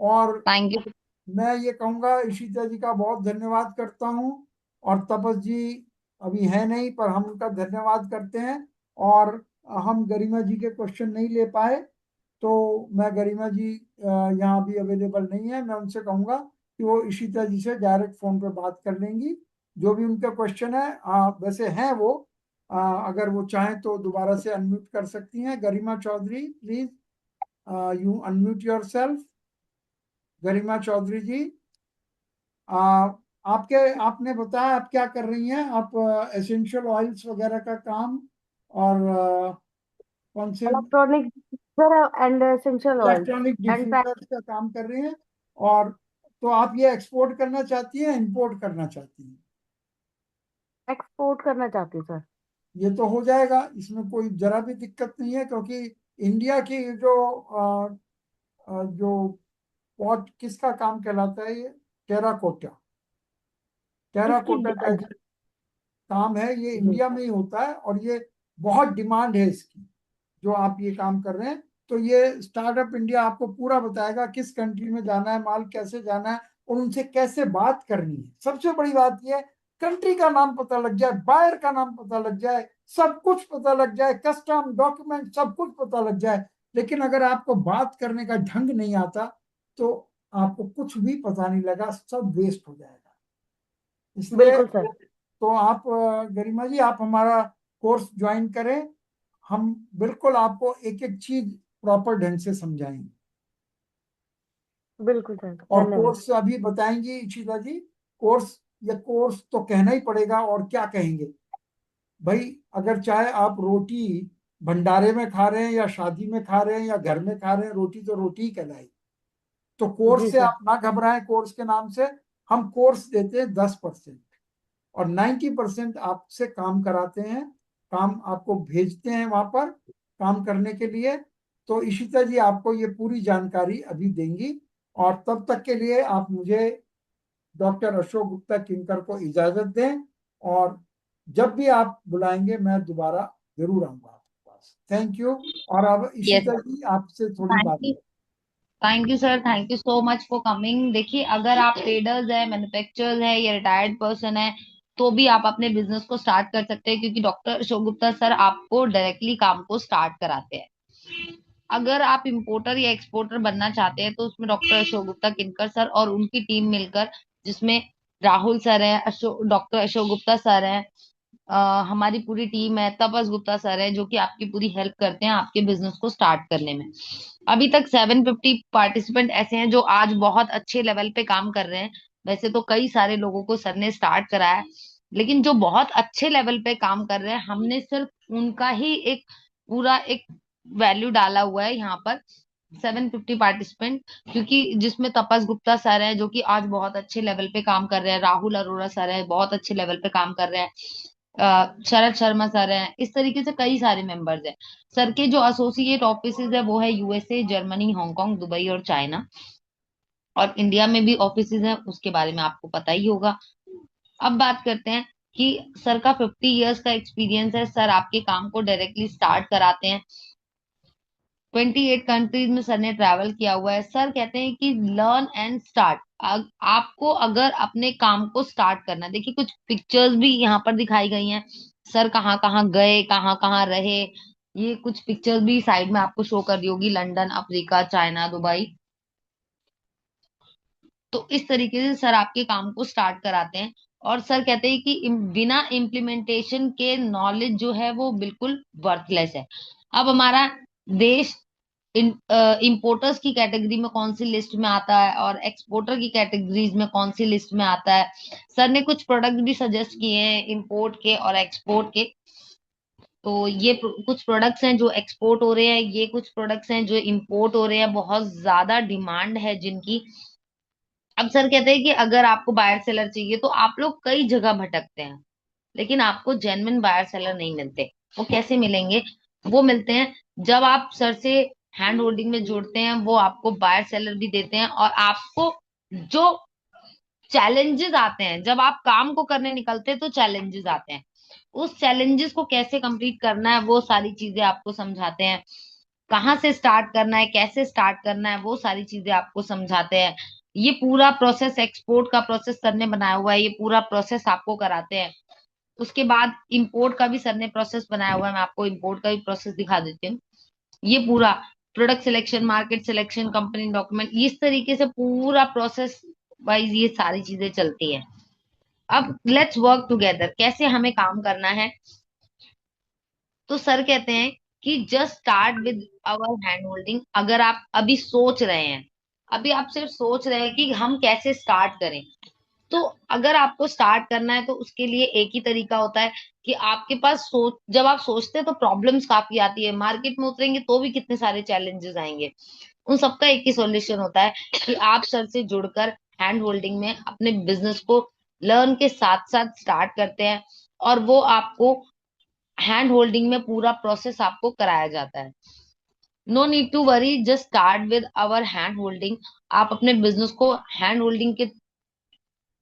और थैंक यू। मैं ये कहूँगा इशिता जी का बहुत धन्यवाद करता हूँ, और तपस जी अभी है नहीं, पर हम उनका धन्यवाद करते हैं। और हम गरिमा जी के क्वेश्चन नहीं ले पाए, तो मैं गरिमा जी यहाँ भी अवेलेबल नहीं है, मैं उनसे कहूँगा कि वो इशिता जी से डायरेक्ट फोन पे बात कर लेंगी। जो भी उनका क्वेश्चन है, वैसे हैं वो, अगर वो चाहें तो दोबारा से अनम्यूट कर सकती हैं। Garima Chaudhary please, you unmute yourself. Garima Chaudhary ji, uh, आपने बताया आप क्या कर रही हैं, आप एसेंशियल ऑयल्स वगैरह का काम, और कौन से electronic and essential oils electronic and diffusers का काम कर रही हैं। और तो आप ये एक्सपोर्ट करना चाहती हैं, इंपोर्ट करना चाहती हैं? एक्सपोर्ट करना चाहती हूँ सर। ये तो हो जाएगा, इसमें कोई जरा भी दिक्कत नहीं है, क्योंकि इंडिया की जो पॉट किसका काम कहलाता है, ये टेराकोटा, इसकी टेराकोटा का जो काम है ये जी इंडिया में ही होता है, और ये बहुत डिमांड है इसकी, जो आप ये काम कर रहे हैं। तो ये स्टार्टअप इंडिया आपको पूरा बताएगा किस कंट्री में जाना है, माल कैसे जाना है, और उनसे कैसे बात करनी है। सबसे बड़ी बात यह है, कंट्री का नाम पता लग जाए, बायर का नाम पता लग जाए, सब कुछ पता लग जाए, कस्टम डॉक्यूमेंट सब कुछ पता लग जाए, लेकिन अगर आपको बात करने का ढंग नहीं आता तो आपको कुछ भी पता नहीं लगा, सब वेस्ट हो जाएगा। इसलिए बिल्कुल सर। तो आप गरिमा जी, आप हमारा कोर्स ज्वाइन करें, हम बिल्कुल आपको एक एक चीज प्रॉपर ढंग से समझाएंगे। बिल्कुल सर, और धन्यवाद। कोर्स अभी बताएंगी इशिता जी, कोर्स, या कोर्स तो कहना ही पड़ेगा, और क्या कहेंगे भाई, अगर चाहे आप रोटी भंडारे में खा रहे हैं या शादी में खा रहे हैं या घर में खा रहे हैं, रोटी तो रोटी ही कहलाएगी। तो कोर्स जी से सर। आप ना घबराएं, कोर्स के नाम से हम कोर्स देते हैं 10%, और 90% आपसे काम कराते हैं, काम आपको भेजते हैं वहां पर काम करने के लिए। तो इशिता जी आपको ये पूरी जानकारी अभी देंगी, और तब तक के लिए आप मुझे डॉक्टर अशोक गुप्ता किंकर को इजाजत दें, और जब भी आप बुलाएंगे मैं दोबारा जरूर आऊंगा आपके पास। Thank you. और अब यस इशिता जी आपसे थोड़ी थैंक बात you, thank you sir, thank you so much for coming. देखिए, अगर आप ट्रेडर्स है, मैन्युफैक्चरर्स है या रिटायर्ड पर्सन है, तो भी आप अपने बिजनेस को स्टार्ट कर सकते हैं, क्योंकि डॉक्टर अशोक गुप्ता सर आपको डायरेक्टली काम को स्टार्ट कराते हैं। अगर आप इंपोर्टर या एक्सपोर्टर बनना चाहते हैं, तो उसमें डॉक्टर अशोक गुप्ता किनकर सर और उनकी टीम मिलकर, जिसमें राहुल सर है, डॉक्टर अशोक गुप्ता सर है, हमारी पूरी टीम है, तपस गुप्ता सर है, जो कि आपकी पूरी हेल्प करते हैं आपके बिजनेस को स्टार्ट करने में। अभी तक 750 पार्टिसिपेंट ऐसे हैं जो आज बहुत अच्छे लेवल पे काम कर रहे हैं। वैसे तो कई सारे लोगों को सर ने स्टार्ट कराया है, लेकिन जो बहुत अच्छे लेवल पे काम कर रहे हैं, हमने सिर्फ उनका ही एक पूरा एक वैल्यू डाला हुआ है यहाँ पर, 750 पार्टिसिपेंट, क्योंकि जिसमें तपस गुप्ता सर है जो कि आज बहुत अच्छे लेवल पे काम कर रहे हैं, राहुल अरोड़ा सर है बहुत अच्छे लेवल पे काम कर रहे हैं, शरद शर्मा सर हैं, इस तरीके से कई सारे मेंबर्स हैं। सर के जो एसोसिएट ऑफिसेज है वो है यूएसए, जर्मनी, हांगकांग, दुबई और चाइना, और इंडिया में भी ऑफिसेज हैं, उसके बारे में आपको पता ही होगा। अब बात करते हैं कि सर का 50 इयर्स का एक्सपीरियंस है, सर आपके काम को डायरेक्टली स्टार्ट कराते हैं। 28 कंट्रीज में सर ने ट्रैवल किया हुआ है। सर कहते हैं कि लर्न एंड स्टार्ट। आपको अगर अपने काम को स्टार्ट करना है, देखिए कुछ पिक्चर्स भी यहाँ पर दिखाई गई हैं, सर कहाँ कहाँ गए, कहाँ कहाँ रहे, ये कुछ पिक्चर्स भी साइड में आपको शो कर दी होगी, लंदन, अफ्रीका, चाइना, दुबई। तो इस तरीके से सर आपके काम को स्टार्ट कराते हैं, और सर कहते हैं कि बिना इम्प्लीमेंटेशन के नॉलेज जो है वो बिल्कुल वर्थलेस है। अब हमारा देश इंपोर्टर्स की कैटेगरी में कौन सी लिस्ट में आता है और एक्सपोर्टर की कैटेगरीज में कौन सी लिस्ट में आता है, सर ने कुछ प्रोडक्ट भी सजेस्ट किए हैं इंपोर्ट के और एक्सपोर्ट के। तो ये कुछ प्रोडक्ट्स हैं जो एक्सपोर्ट हो रहे हैं, ये कुछ प्रोडक्ट्स हैं जो इंपोर्ट हो रहे हैं, बहुत ज्यादा डिमांड है जिनकी। अब सर कहते हैं कि अगर आपको बायर सेलर चाहिए तो आप लोग कई जगह भटकते हैं, लेकिन आपको जेन्युइन बायर सेलर नहीं मिलते। वो कैसे मिलेंगे? वो मिलते हैं जब आप सर से हैंड होल्डिंग में जुड़ते हैं, वो आपको बायर सेलर भी देते हैं, और आपको जो चैलेंजेस आते हैं, जब आप काम को करने निकलते हैं तो चैलेंजेस आते हैं, उस चैलेंजेस को कैसे कंप्लीट करना है वो सारी चीजें आपको समझाते हैं। कहाँ से स्टार्ट करना है, कैसे स्टार्ट करना है, वो सारी चीजें आपको समझाते हैं। ये पूरा प्रोसेस, एक्सपोर्ट का प्रोसेस सर ने बनाया हुआ है, ये पूरा प्रोसेस आपको कराते हैं। उसके बाद इंपोर्ट का भी सर ने प्रोसेस बनाया हुआ है, मैं आपको इंपोर्ट का भी प्रोसेस दिखा देती हूँ। ये पूरा product selection, market selection, company document, इस तरीके से पूरा प्रोसेस वाइज ये सारी चीजें चलती है। अब लेट्स वर्क टुगेदर, कैसे हमें काम करना है? तो सर कहते हैं कि just start with our hand holding. अगर आप अभी सोच रहे हैं, अभी आप सिर्फ सोच रहे हैं कि हम कैसे स्टार्ट करें, तो अगर आपको स्टार्ट करना है तो उसके लिए एक ही तरीका होता है कि आपके पास सोच, जब आप सोचते हैं तो प्रॉब्लम्स काफी आती है, मार्केट में उतरेंगे तो भी कितने सारे चैलेंजेस आएंगे, उन सबका एक ही सॉल्यूशन होता है कि आप सर से जुड़कर हैंड होल्डिंग में अपने बिजनेस को लर्न के साथ साथ स्टार्ट करते हैं, और वो आपको हैंड होल्डिंग में पूरा प्रोसेस आपको कराया जाता है। No need to worry, just start with our hand holding. आप अपने बिजनेस को हैंड होल्डिंग के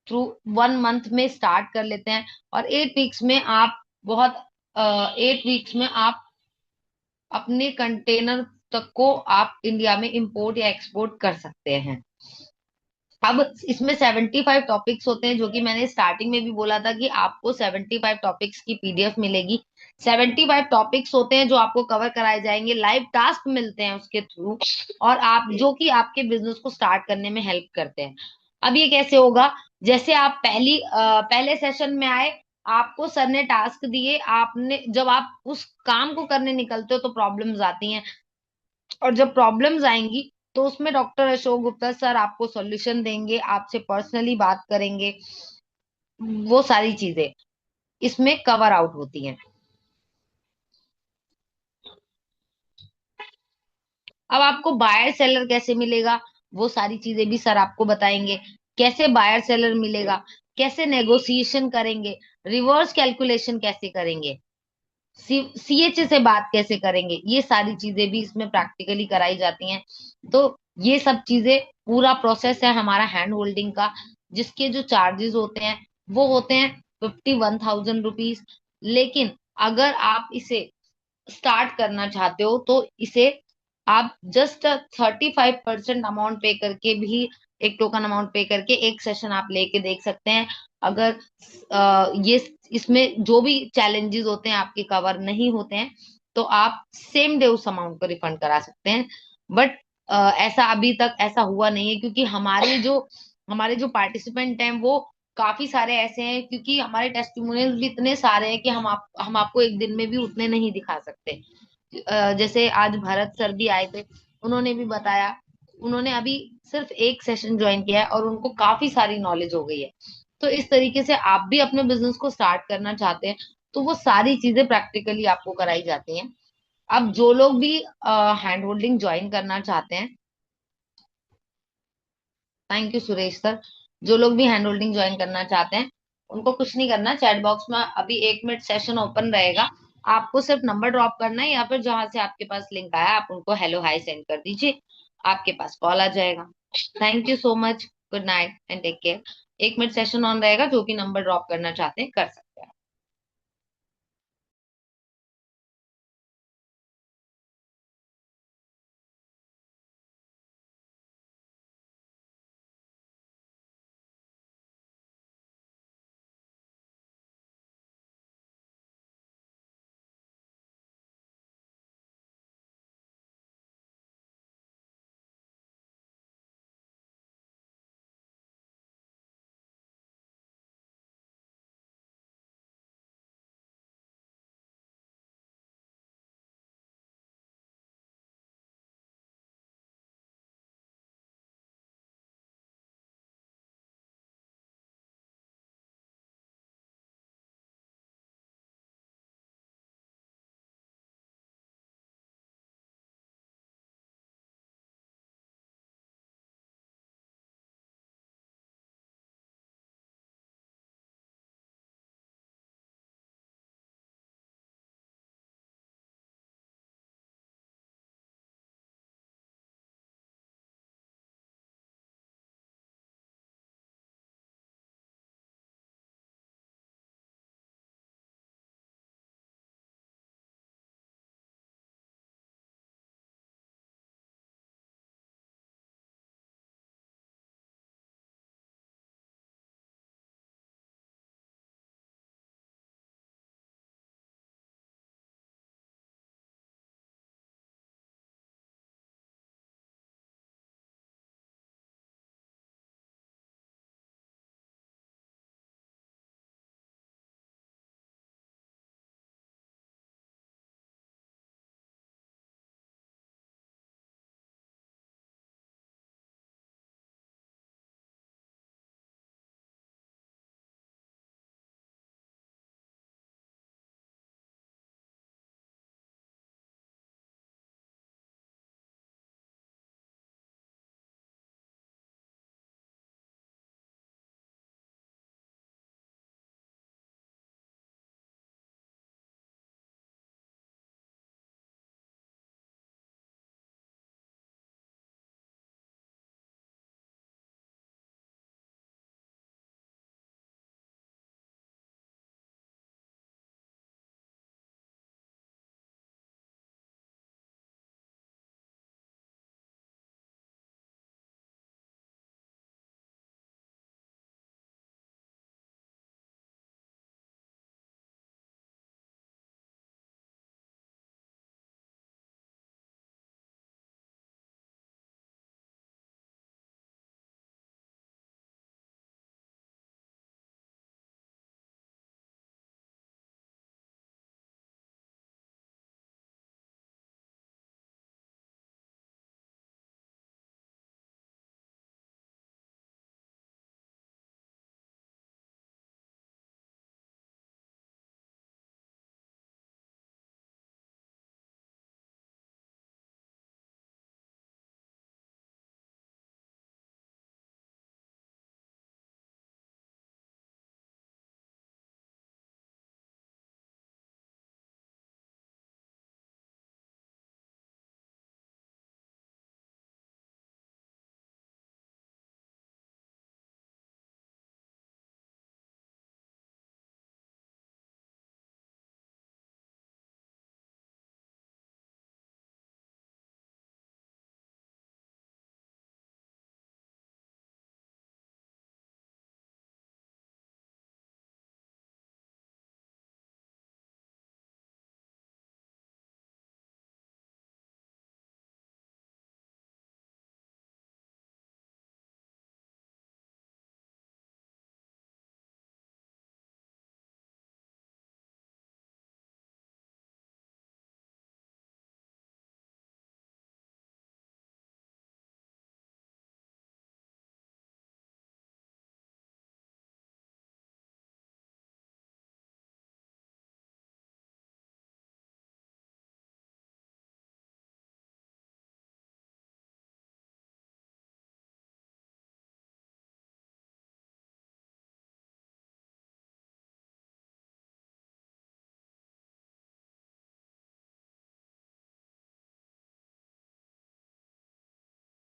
थ्रू 1 मंथ में स्टार्ट कर लेते हैं, और 8 वीक्स में आप बहुत 8 वीक्स में आप अपने कंटेनर तक को आप इंडिया में इंपोर्ट या एक्सपोर्ट कर सकते हैं। अब इसमें 75 टॉपिक्स होते हैं, जो कि मैंने स्टार्टिंग में भी बोला था कि आपको 75 टॉपिक्स की पीडीएफ मिलेगी। 75 टॉपिक्स होते हैं जो आपको कवर कराए जाएंगे, लाइव टास्क मिलते हैं उसके थ्रू, और आप जो कि आपके बिजनेस को स्टार्ट करने में हेल्प करते हैं। अब ये कैसे होगा, जैसे आप पहले सेशन में आए, आपको सर ने टास्क दिए, आपने जब आप उस काम को करने निकलते हो तो प्रॉब्लम्स आती हैं, और जब प्रॉब्लम्स आएंगी तो उसमें डॉक्टर अशोक गुप्ता सर आपको सॉल्यूशन देंगे, आपसे पर्सनली बात करेंगे, वो सारी चीजें इसमें कवर आउट होती हैं। अब आपको बायर सेलर कैसे मिलेगा, वो सारी चीजें भी सर आपको बताएंगे। कैसे बायर सेलर मिलेगा, कैसे नेगोशिएशन करेंगे, रिवर्स कैलकुलेशन कैसे करेंगे, सीएचए से बात कैसे करेंगे, ये सारी चीजें भी इसमें प्रैक्टिकली कराई जाती हैं। तो ये सब चीजें पूरा प्रोसेस है हमारा हैंड होल्डिंग का, जिसके जो चार्जेस होते हैं वो होते हैं 51,000 रुपीज। लेकिन अगर आप इसे स्टार्ट करना चाहते हो तो इसे आप जस्ट 35% अमाउंट पे करके भी, एक टोकन अमाउंट पे करके एक सेशन आप लेके देख सकते हैं। अगर ये इसमें जो भी चैलेंजेस होते हैं आपके कवर नहीं होते हैं तो आप सेम डे उस अमाउंट को रिफंड करा सकते हैं। बट ऐसा अभी तक ऐसा हुआ नहीं है, क्योंकि हमारे जो पार्टिसिपेंट हैं वो काफी सारे ऐसे हैं, क्योंकि हमारे टेस्टिमोनियल्स भी इतने सारे हैं कि हम आपको एक दिन में भी उतने नहीं दिखा सकते। जैसे आज भरत सर भी आए थे, उन्होंने भी बताया, उन्होंने अभी सिर्फ एक सेशन ज्वाइन किया है और उनको काफी सारी नॉलेज हो गई है। तो इस तरीके से आप भी अपने बिजनेस को स्टार्ट करना चाहते हैं तो वो सारी चीजें प्रैक्टिकली आपको कराई जाती हैं। अब जो लोग भी हैंड होल्डिंग ज्वाइन करना चाहते हैं, थैंक यू सुरेश सर, जो लोग भी हैंड होल्डिंग ज्वाइन करना चाहते हैं उनको कुछ नहीं करना, चैट बॉक्स में अभी 1 मिनट सेशन ओपन रहेगा, आपको सिर्फ नंबर ड्रॉप करना है, या फिर जहां से आपके पास लिंक आया आप उनको हेलो हाय सेंड कर दीजिए, आपके पास कॉल आ जाएगा। Thank you so much, good night and take care. 1 minute session on रहेगा, जो कि नंबर ड्रॉप करना चाहते हैं कर सकते हैं।